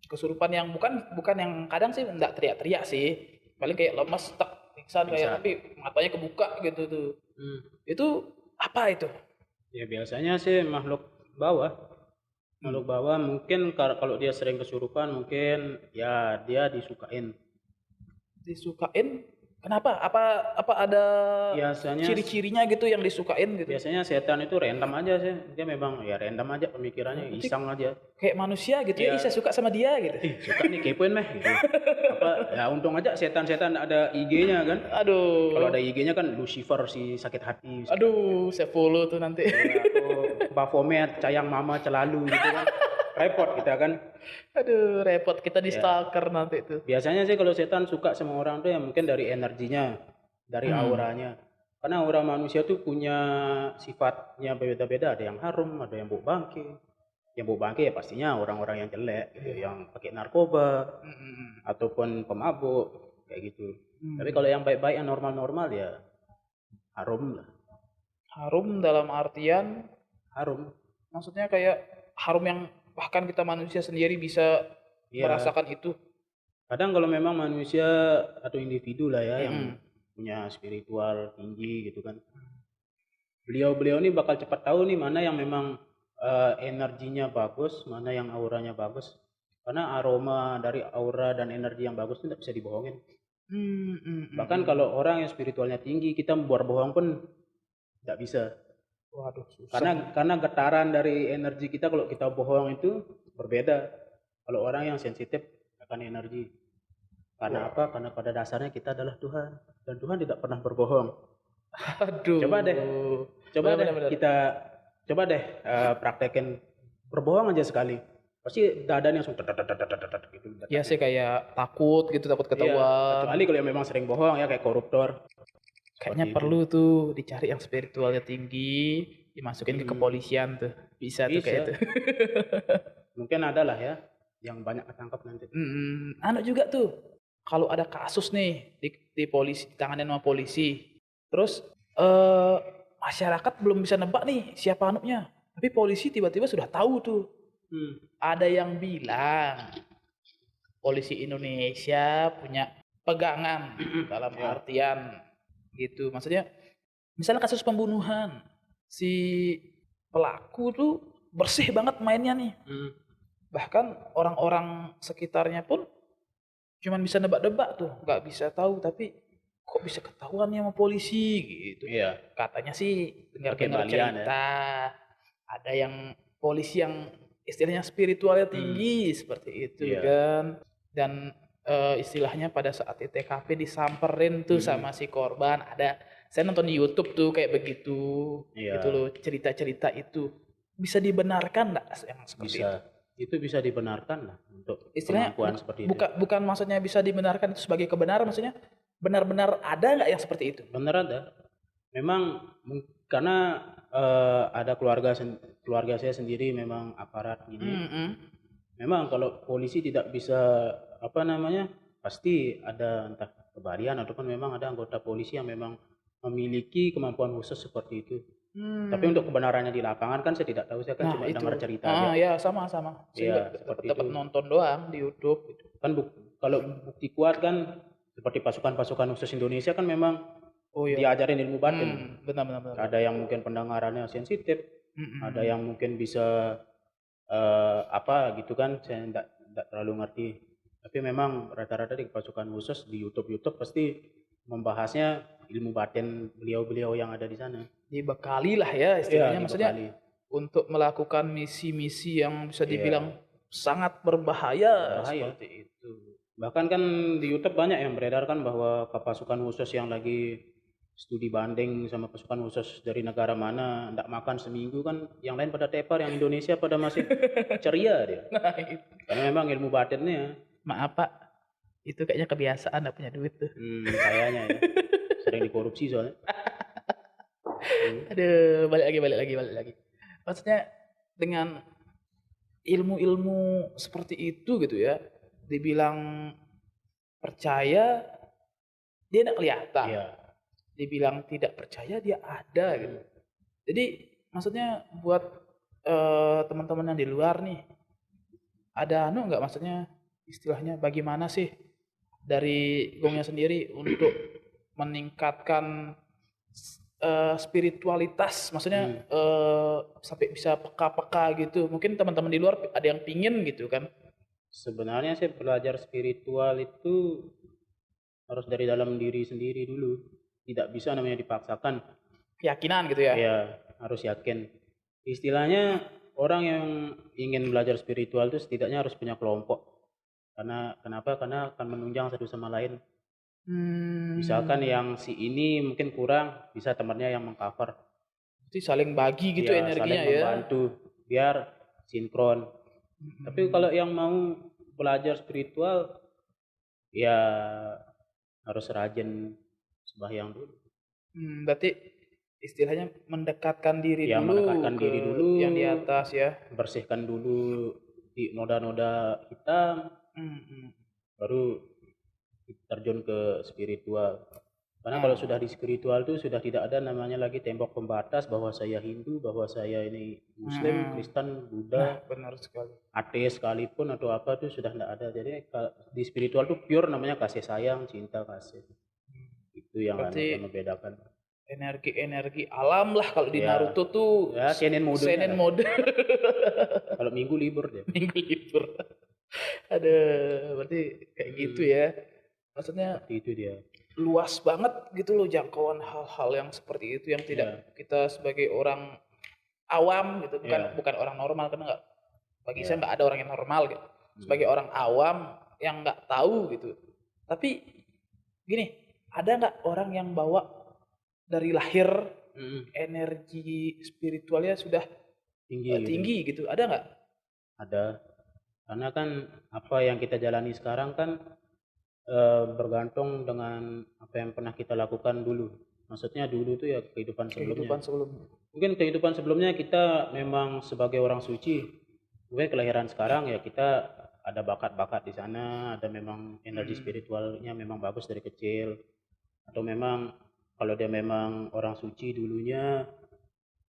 kesurupan yang bukan bukan yang kadang sih nggak teriak-teriak sih, paling kayak lemas, tak pingsan kayak pingsan. tapi matanya kebuka gitu tuh. Hmm. Itu apa itu? Ya biasanya sih makhluk bawah. Hmm. Makhluk bawah mungkin kalau dia sering kesurupan mungkin ya dia disukain. Disukain Kenapa? Apa ada Biasanya ciri-cirinya gitu yang disukain gitu? biasanya setan itu random aja sih. Dia memang ya random aja pemikirannya, Berarti iseng aja. kayak manusia gitu ya, Iya. saya suka sama dia gitu. Suka nih kepoin meh gitu. Apa ya untung aja setan-setan ada IG-nya kan. Kalau Aduh, ada IG-nya kan Lucifer si sakit hati. aduh, saya follow tuh nanti. Ya, atau Baphomet sayang mama selalu gitu kan. Repot kita kan. Aduh, repot kita di Ya, stalker nanti tuh. biasanya sih kalau setan suka sama orang tuh ya mungkin dari energinya, dari auranya. Karena aura manusia tuh punya sifatnya beda-beda. Ada yang harum, ada yang bau bangke. Yang bau bangke ya pastinya orang-orang yang jelek gitu, yang pakai narkoba ataupun pemabuk kayak gitu. Tapi kalau yang baik-baik yang normal-normal ya harum lah. Harum dalam artian, Harum. maksudnya kayak harum yang bahkan kita manusia sendiri bisa Iya. merasakan itu. Kadang kalau memang manusia atau individu lah ya yang punya spiritual tinggi gitu kan. Beliau-beliau ini bakal cepat tahu nih mana yang memang energinya bagus, mana yang auranya bagus. Karena aroma dari aura dan energi yang bagus itu tidak bisa dibohongin. Bahkan kalau orang yang spiritualnya tinggi, kita berbohong pun tidak bisa. Waduh, susah. Karena getaran dari energi kita kalau kita bohong itu berbeda. Kalau orang yang sensitif akan energi. Karena apa? Karena pada dasarnya kita adalah Tuhan dan Tuhan tidak pernah berbohong. Aduh. Coba deh Benar-benar. kita coba deh praktekin berbohong aja sekali. Pasti dadanya langsung gitu. Ya sih kayak takut gitu, takut Iya, ketahuan. kecuali kalau yang memang sering bohong ya kayak koruptor. Kayaknya Seperti perlu tuh dicari yang spiritualnya tinggi, dimasukin ke kepolisian tuh. Bisa tuh kayak itu. Mungkin ada lah ya yang banyak ketangkap nanti. Anu juga tuh, kalau ada kasus nih di polisi, tanganin sama polisi, terus masyarakat belum bisa nebak nih siapa anuknya, tapi polisi tiba-tiba sudah tahu tuh. Ada yang bilang polisi Indonesia punya pegangan dalam artian gitu, maksudnya misalnya kasus pembunuhan, si pelaku tuh bersih banget mainnya nih, bahkan orang-orang sekitarnya pun cuman bisa nebak-nebak tuh, nggak bisa tahu, tapi kok bisa ketahuan nih sama polisi gitu. Iya. Katanya sih dengar-dengar Kembalian, cerita, ada yang polisi yang istilahnya spiritualnya tinggi seperti itu kan, dan istilahnya pada saat di TKP disamperin tuh sama si korban, ada saya nonton di YouTube tuh kayak begitu, gitu loh, cerita-cerita itu bisa dibenarkan nggak yang seperti itu? Itu bisa dibenarkan lah untuk Istilahnya pengakuan seperti itu. bukan maksudnya bisa dibenarkan itu sebagai kebenaran, maksudnya benar-benar ada nggak yang seperti itu? Benar ada. Memang karena ada keluarga saya sendiri memang aparat ini. Memang kalau polisi tidak bisa apa namanya, pasti ada entah kebalian ataupun memang ada anggota polisi yang memang memiliki kemampuan khusus seperti itu. Tapi untuk kebenarannya di lapangan kan saya tidak tahu, saya kan cuma dengar cerita aja. Ya sama. Saya dapat nonton doang di YouTube gitu. Kan kalau bukti kuat kan seperti pasukan-pasukan khusus Indonesia kan memang diajarin ilmu batin. Benar. Ada yang mungkin pendengarannya sensitif, ada yang mungkin bisa apa gitu kan, saya tidak terlalu ngerti. Tapi memang rata-rata di pasukan khusus di YouTube pasti membahasnya ilmu batin beliau-beliau yang ada di sana. Dibekali lah ya istilahnya, maksudnya Dibekali. untuk melakukan misi-misi yang bisa dibilang sangat berbahaya seperti itu. Bahkan kan di YouTube banyak yang beredar kan bahwa pasukan khusus yang lagi studi banding sama pasukan khusus dari negara mana ndak makan seminggu kan, yang lain pada tepar, yang Indonesia pada masih ceria dia. Nah, itu. Karena memang ilmu batinnya. Maaf Pak, itu kayaknya kebiasaan nggak punya duit tuh. Kayaknya ya. Sering dikorupsi soalnya. Aduh, balik lagi. Maksudnya dengan ilmu-ilmu seperti itu gitu ya, dibilang percaya dia tidak kelihatan. Iya. Dibilang tidak percaya dia ada gitu. Jadi maksudnya buat teman-teman yang di luar nih, ada nggak maksudnya istilahnya bagaimana sih dari gongnya sendiri untuk meningkatkan spiritualitas, maksudnya sampai bisa peka-peka gitu. Mungkin teman-teman di luar ada yang pingin gitu kan. Sebenarnya saya belajar spiritual itu harus dari dalam diri sendiri dulu. Tidak bisa namanya dipaksakan. Keyakinan gitu ya. Ya, harus yakin. Istilahnya orang yang ingin belajar spiritual itu setidaknya harus punya kelompok. Karena kenapa? Karena akan menunjang satu sama lain. Misalkan yang si ini mungkin kurang, bisa temannya yang mengcover. Berarti saling bagi gitu Ya, energinya saling ya. membantu biar sinkron. Tapi kalau yang mau belajar spiritual, ya harus rajin sembahyang dulu. Berarti istilahnya mendekatkan diri Ya, dulu mendekatkan ke diri dulu, yang di atas ya. bersihkan dulu di noda-noda hitam, baru terjun ke spiritual. Karena kalau sudah di spiritual itu sudah tidak ada namanya lagi tembok pembatas bahwa saya Hindu, bahwa saya ini Muslim, Kristen, Buddha, Benar sekali. ateis sekalipun atau apa itu sudah tidak ada. Jadi di spiritual itu pure namanya kasih sayang, cinta, kasih. Itu yang Berarti yang membedakan. energi-energi alam lah kalau di Ya, Naruto tuh ya seinen modenya seinen lah. mode. Kalau minggu libur dia. Minggu libur. Ada berarti kayak gitu ya. Maksudnya Seperti itu dia. luas banget gitu loh jangkauan hal-hal yang seperti itu yang tidak kita sebagai orang awam gitu, Iya. bukan orang normal, karena nggak, bagi Iya. saya nggak ada orang yang normal gitu. Sebagai orang awam yang nggak tahu gitu. Tapi gini, ada nggak orang yang bawa dari lahir energi spiritualnya sudah tinggi gitu? Ada nggak? Ada. Karena kan apa yang kita jalani sekarang kan bergantung dengan apa yang pernah kita lakukan dulu. Maksudnya dulu tuh ya kehidupan sebelumnya. Mungkin kehidupan sebelumnya kita memang sebagai orang suci. Mungkin kelahiran sekarang ya kita ada bakat-bakat di sana, ada memang energi spiritualnya memang bagus dari kecil. Atau memang kalau dia memang orang suci dulunya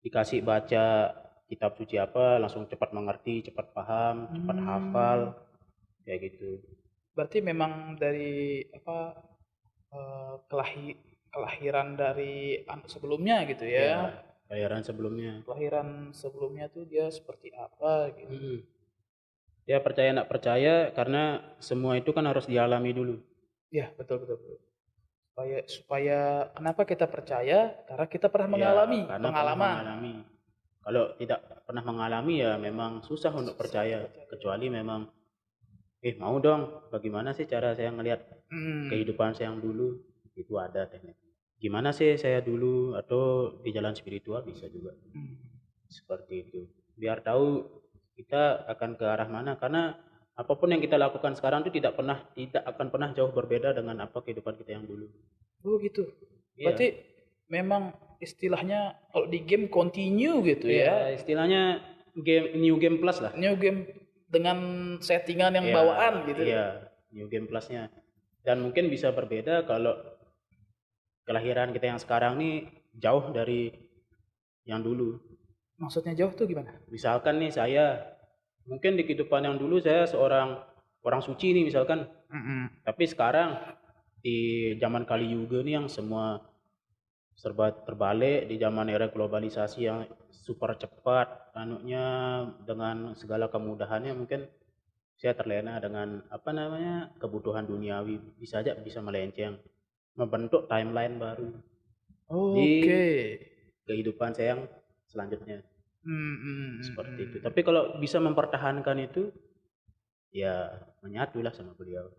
dikasih baca kitab suci apa langsung cepat mengerti, cepat paham, cepat hafal kayak gitu. Berarti memang dari apa kelahiran dari anak sebelumnya gitu ya. Ya, kelahiran sebelumnya. Kelahiran sebelumnya tuh dia seperti apa gitu. Ya percaya nggak percaya karena semua itu kan harus dialami dulu. Ya, betul betul. Supaya kenapa kita percaya? Karena kita pernah mengalami Ya, karena pengalaman. pernah mengalami. Kalau tidak pernah mengalami ya memang susah untuk percaya. Kecuali memang mau dong bagaimana sih cara saya ngelihat kehidupan saya yang dulu, itu ada teknik. Gimana sih saya dulu atau di jalan spiritual bisa juga. Seperti itu. Biar tahu kita akan ke arah mana, karena apapun yang kita lakukan sekarang itu tidak akan pernah jauh berbeda dengan apa kehidupan kita yang dulu. Oh gitu. Iya. Berarti memang istilahnya kalau di game continue gitu ya. Iya, istilahnya new game plus lah. New game dengan settingan yang Iya, bawaan gitu. Iya, new game plusnya. Dan mungkin bisa berbeda kalau kelahiran kita yang sekarang nih jauh dari yang dulu. Maksudnya jauh tuh gimana? Misalkan nih saya, mungkin di kehidupan yang dulu saya seorang orang suci nih misalkan. Tapi sekarang di zaman Kali Yuga nih yang semua serba terbalik, di zaman era globalisasi yang super cepat anunya dengan segala kemudahannya, mungkin saya terlena dengan apa namanya kebutuhan duniawi, bisa aja bisa melenceng membentuk timeline baru di kehidupan saya yang selanjutnya. Seperti itu. Tapi kalau bisa mempertahankan itu ya menyatulah sama beliau.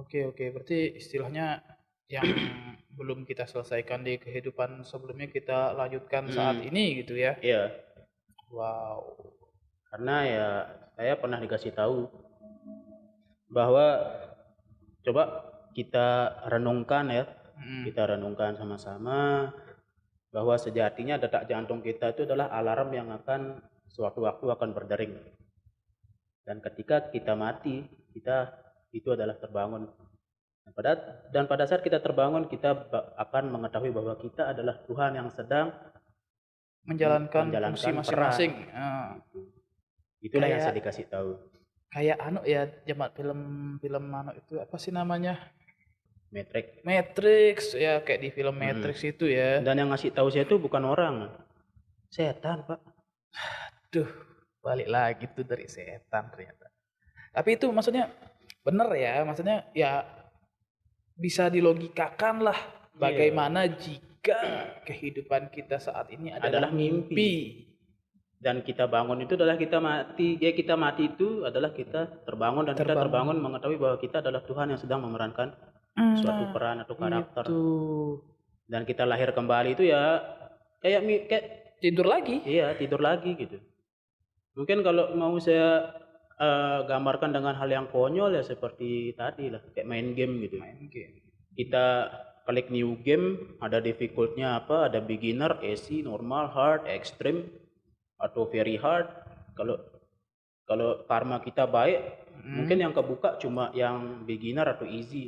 Oke, berarti istilahnya yang belum kita selesaikan di kehidupan sebelumnya kita lanjutkan saat ini gitu ya. Iya. Wow. Karena ya saya pernah dikasih tahu bahwa coba kita renungkan ya, kita renungkan sama-sama bahwa sejatinya detak jantung kita itu adalah alarm yang akan sewaktu-waktu akan berdering. Dan ketika kita mati, kita itu adalah terbangun. Dan pada saat kita terbangun, kita akan mengetahui bahwa kita adalah Tuhan yang sedang menjalankan fungsi masing-masing. Itulah yang saya dikasih tahu. Kayak ya zaman film itu apa sih namanya? Matrix ya, kayak di film Matrix itu ya. Dan yang ngasih tahu saya itu bukan orang, setan Pak. Aduh, balik lagi tuh dari setan ternyata. Tapi itu maksudnya bener ya, maksudnya ya bisa dilogikakan lah Iya. bagaimana jika kehidupan kita saat ini adalah Adalah mimpi. Dan kita bangun itu adalah kita mati. Kita mati itu adalah kita terbangun, dan kita terbangun mengetahui bahwa kita adalah Tuhan yang sedang memerankan suatu peran atau karakter. Itu Dan kita lahir kembali itu ya kayak tidur lagi. iya, tidur lagi gitu. Mungkin kalau mau saya gambarkan dengan hal yang konyol ya seperti tadi lah, kayak main game gitu. Main game. Kita klik new game, ada difficultnya apa, ada beginner, easy, normal, hard, extreme, atau very hard. Kalau karma kita baik, mungkin yang kebuka cuma yang beginner atau easy.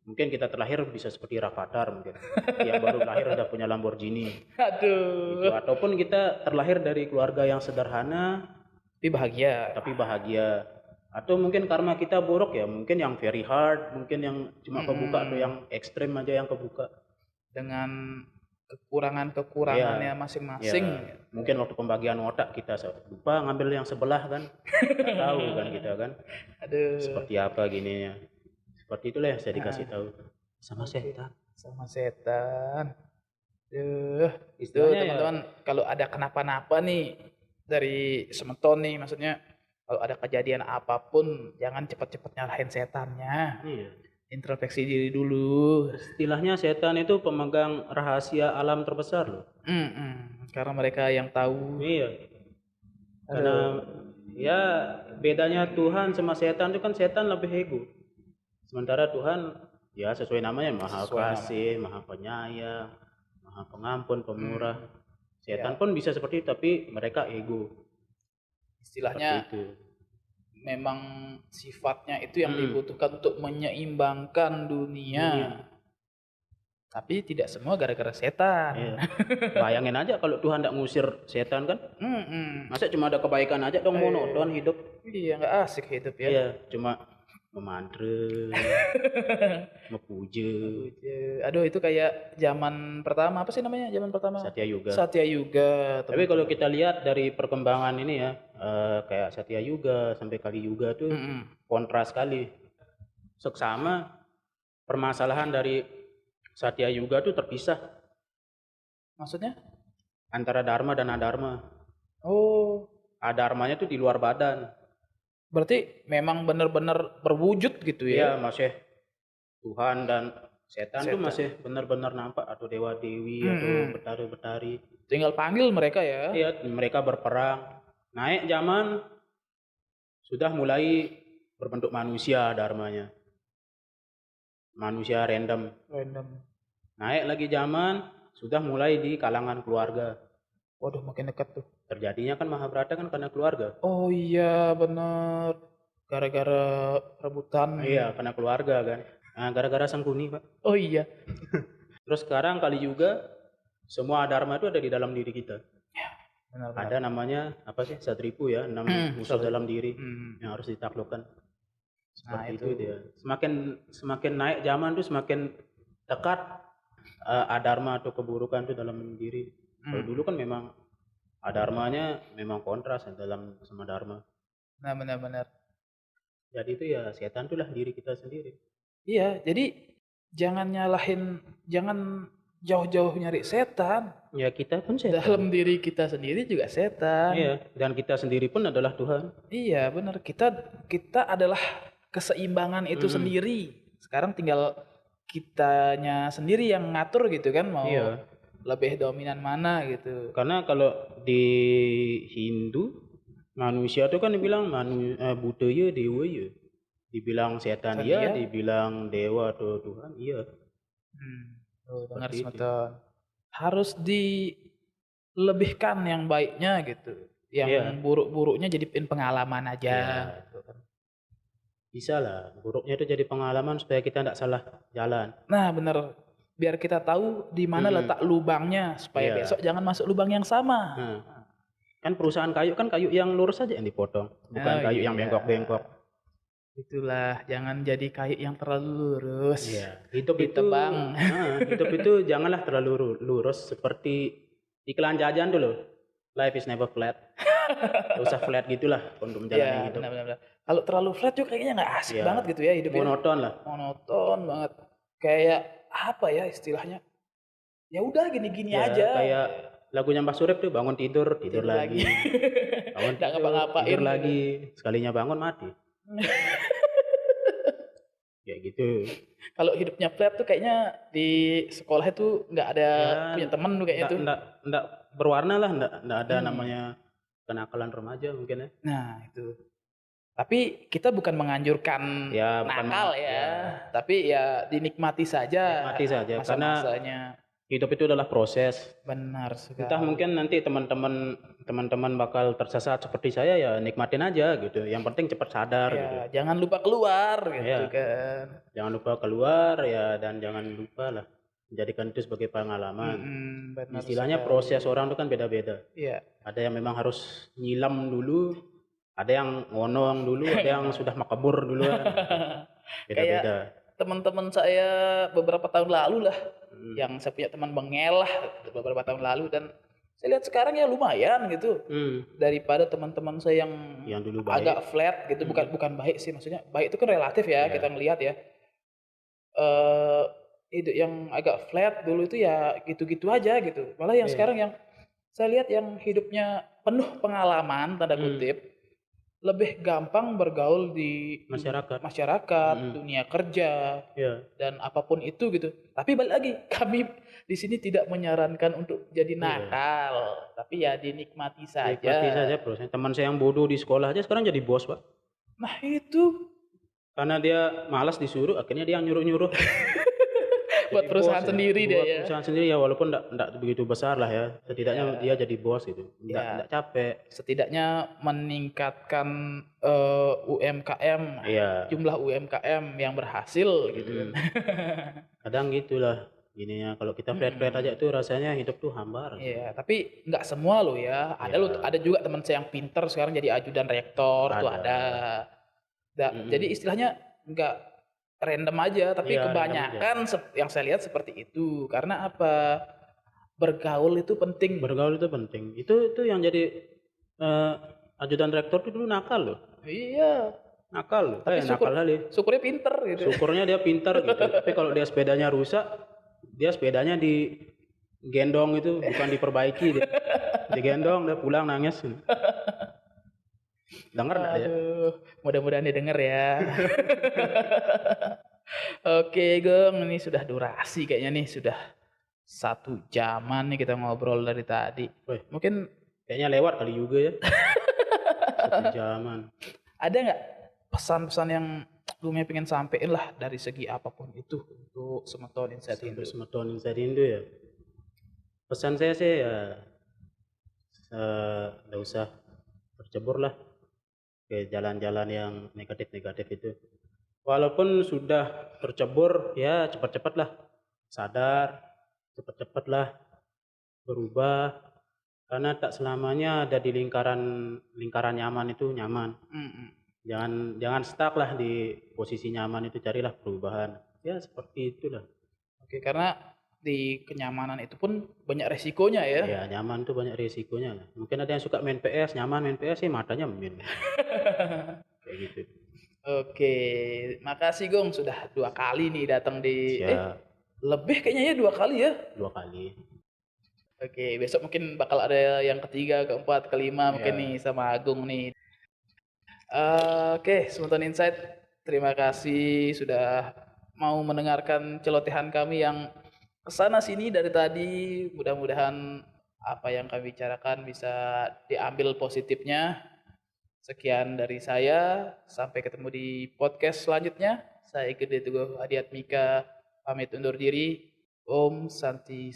Mungkin kita terlahir bisa seperti Rafathar mungkin, yang baru lahir udah punya Lamborghini. Aduh. Gitu. Ataupun kita terlahir dari keluarga yang sederhana Tapi bahagia. Atau mungkin karma kita buruk ya, mungkin yang very hard, mungkin yang cuma kebuka atau yang ekstrem aja yang kebuka. Dengan kekurangannya masing-masing. Ya, mungkin waktu pembagian otak kita lupa ngambil yang sebelah kan. Nggak tahu kan kita kan. Aduh. Seperti apa gininya. Seperti itulah yang saya dikasih tahu sama setan. Sama setan. Duh, itu Istilahnya teman-teman kalau ada kenapa-napa nih dari semeton nih, maksudnya kalau ada kejadian apapun jangan cepat-cepat nyalahin setannya. Iya. Introspeksi diri dulu. Istilahnya setan itu pemegang rahasia alam terbesar loh. Karena mereka yang tahu. Iya. Karena ya bedanya Tuhan sama setan itu kan setan lebih ego. Sementara Tuhan ya sesuai namanya maha kasih, maha penyayang, maha pengampun, pemurah. Setan pun bisa seperti itu, tapi mereka ego. Istilahnya Seperti itu. memang sifatnya itu yang dibutuhkan untuk menyeimbangkan dunia. Tapi tidak semua gara-gara setan. Iya. Bayangin aja kalau Tuhan tidak ngusir setan kan. Masa cuma ada kebaikan aja dong, monoton hidup. Iya, nggak asik hidup ya. Iya, cuma memantra, mepuja. Aduh, itu kayak zaman pertama, apa sih namanya? Zaman pertama Satya Yuga. Satya Yuga. Tapi kalau kita lihat dari perkembangan ini ya, kayak Satya Yuga sampai Kali Yuga tuh kontras sekali. Seksama permasalahan dari Satya Yuga tuh terpisah Maksudnya? antara dharma dan adharma. Oh, Adharmanya tuh di luar badan. berarti memang benar-benar berwujud gitu Iya, ya? masih Tuhan dan setan tuh masih benar-benar nampak, atau dewa dewi atau betari-betari. Tinggal panggil mereka ya. Iya, mereka berperang. Naik zaman sudah mulai berbentuk manusia dharmanya. Manusia random. Naik lagi zaman sudah mulai di kalangan keluarga. Waduh, makin dekat tuh. Terjadinya kan Mahabharata kan karena keluarga. Oh iya, bener. Gara-gara rebutan. Iya, karena keluarga kan. Nah, gara-gara Sangkuni, Pak. Oh iya. Terus sekarang Kali Yuga, semua dharma itu ada di dalam diri kita. Benar. Ada namanya apa sih? Satripu ya, 6 musuh dalam diri yang harus ditaklukkan. Seperti itu dia. Semakin naik zaman tuh semakin dekat adharma atau keburukan itu dalam diri. Kalau dulu kan memang adharmanya memang kontras dalam sama dharma. Nah, benar-benar. Jadi itu ya setan itulah diri kita sendiri. Iya, jadi jangan jauh-jauh nyari setan. Ya kita pun setan. Dalam diri kita sendiri juga setan. Iya, dan kita sendiri pun adalah Tuhan. Iya, benar. Kita adalah keseimbangan itu sendiri. Sekarang tinggal kitanya sendiri yang ngatur gitu kan, mau lebih dominan mana gitu. Karena kalau di Hindu manusia itu kan dibilang budaya dewa ya. Dibilang setan iya, dibilang dewa atau Tuhan iya. Benar semeton. Harus dilebihkan yang baiknya gitu. Yang buruk-buruknya jadiin pengalaman aja. Gitu kan. Bisa lah, buruknya itu jadi pengalaman supaya kita tidak salah jalan. Nah benar, biar kita tahu di mana letak lubangnya supaya besok jangan masuk lubang yang sama. Kan perusahaan kayu kan kayu yang lurus saja yang dipotong, bukan kayu yang bengkok-bengkok. Itulah, jangan jadi kayu yang terlalu lurus. Iya. Hidup ditebang. Hidup itu janganlah terlalu lurus seperti iklan jajan dulu. Life is never flat. Gak usah flat gitulah untuk menjalani hidup. Benar-benar. Kalau terlalu flat juga kayaknya nggak asik banget gitu ya hidupnya. Monoton lah. Monoton banget. kayak apa ya istilahnya? Ya udah gini-gini Ya aja. kayak lagunya Mbah Surip tuh, bangun tidur, tidur Tidur lagi. lagi. Bangun Nggak tidur, ngapa-ngapain tidur gitu. lagi. Sekalinya bangun mati. Kayak gitu. Kalau hidupnya flat tuh kayaknya di sekolah itu nggak ada Ya punya temen tuh kayaknya tuh. ndak berwarna lah, ndak ada Hmm. namanya kenakalan remaja mungkin ya. Nah itu. Tapi kita bukan menganjurkan Ya bukan nakal ya, ya tapi ya dinikmati saja nikmati saja karena masa-masanya. hidup itu adalah proses. Benar Entah sekali. mungkin nanti teman-teman bakal tersesat seperti saya, ya nikmatin aja gitu. Yang penting cepat sadar gitu. Ya, jangan lupa keluar gitu Ya, kan. jangan lupa keluar ya, dan jangan lupa lah menjadikan itu sebagai pengalaman. Benar Istilahnya sekali. proses orang itu kan beda-beda. Iya. Ada yang memang harus nyilam dulu, ada yang ngonong dulu, ada yang sudah makabur duluan. Kayak Beda-beda. teman-teman saya beberapa tahun lalu lah, Hmm. yang saya punya teman bengel lah beberapa tahun lalu, dan saya lihat sekarang ya lumayan gitu Hmm. daripada teman-teman saya yang Yang dulu agak baik. flat gitu. Bukan baik sih, maksudnya baik itu kan relatif ya, Ya. kita ngelihat ya. eh itu yang agak flat dulu itu ya gitu-gitu aja gitu, malah yang Iya. sekarang yang saya lihat yang hidupnya penuh pengalaman tanda kutip, lebih gampang bergaul di Masyarakat. dunia kerja Ya. dan apapun itu gitu. Tapi balik lagi, kami di sini tidak menyarankan untuk jadi Iya. nakal, tapi ya dinikmati saja. Nikmati saja prosesnya. Teman saya yang bodoh di sekolah aja sekarang jadi bos, Pak. Nah itu Karena dia malas disuruh, akhirnya dia yang nyuruh-nyuruh. buat Jadi perusahaan bos ya. sendiri deh Buat ya. perusahaan sendiri ya, walaupun enggak begitu besar lah ya. Setidaknya Iya. dia jadi bos gitu. Ya. Enggak capek. Setidaknya meningkatkan UMKM, Iya. jumlah UMKM yang berhasil gitu kan. Kadang gitulah ininya, kalau kita flat-flat aja tuh rasanya hidup tuh hambar. Iya, tapi nggak semua loh ya. Ada juga teman saya yang pinter sekarang jadi ajudan rektor tuh ada. Jadi istilahnya nggak random aja, tapi Iya, random kebanyakan yang saya lihat seperti itu. Karena apa? Bergaul itu penting. Bergaul itu penting. Itu yang jadi ajudan rektor tuh dulu nakal loh. Iya. Nakal loh. Tapi Nakal kali. syukurnya pinter gitu. Syukurnya dia pintar gitu. Tapi kalau dia sepedanya rusak, dia sepedanya digendong itu, bukan diperbaiki. Digendong, dia pulang nangis. Dengar nggak ya? Aduh, mudah-mudahan dia denger ya. Oke, Gong, ini sudah durasi kayaknya nih, sudah 1 jaman nih kita ngobrol dari tadi. Wih, Mungkin kayaknya lewat kali juga ya. 1 jaman. ada nggak pesan-pesan yang Gumi pengen sampein lah dari segi apapun itu untuk Semeton Inside Hindu? Semeton Inside Hindu ya. Pesan saya sih ya, nggak usah tercebur lah ke jalan-jalan yang negatif-negatif itu. Walaupun sudah tercebur, ya cepat-cepatlah sadar, cepat-cepatlah berubah, karena tak selamanya ada di lingkaran nyaman itu nyaman. Jangan stuck lah di posisi nyaman itu, carilah perubahan. Ya seperti itulah. Oke, karena di kenyamanan itu pun banyak resikonya ya. Ya nyaman tuh banyak resikonya. Mungkin ada yang suka main PS, nyaman main PS sih matanya main. Kayak gitu. Oke, makasih Gong, sudah 2 kali nih datang di lebih kayaknya ya 2 kali ya. 2 kali. Oke, besok mungkin bakal ada yang ketiga, keempat, kelima mungkin nih sama Agung nih. Oke, Semeton Insight, terima kasih sudah mau mendengarkan celotehan kami yang kesana sini dari tadi. Mudah-mudahan apa yang kami bicarakan bisa diambil positifnya. Sekian dari saya, sampai ketemu di podcast selanjutnya. Saya Gede Teguh Adiatmika, pamit undur diri. Om Santi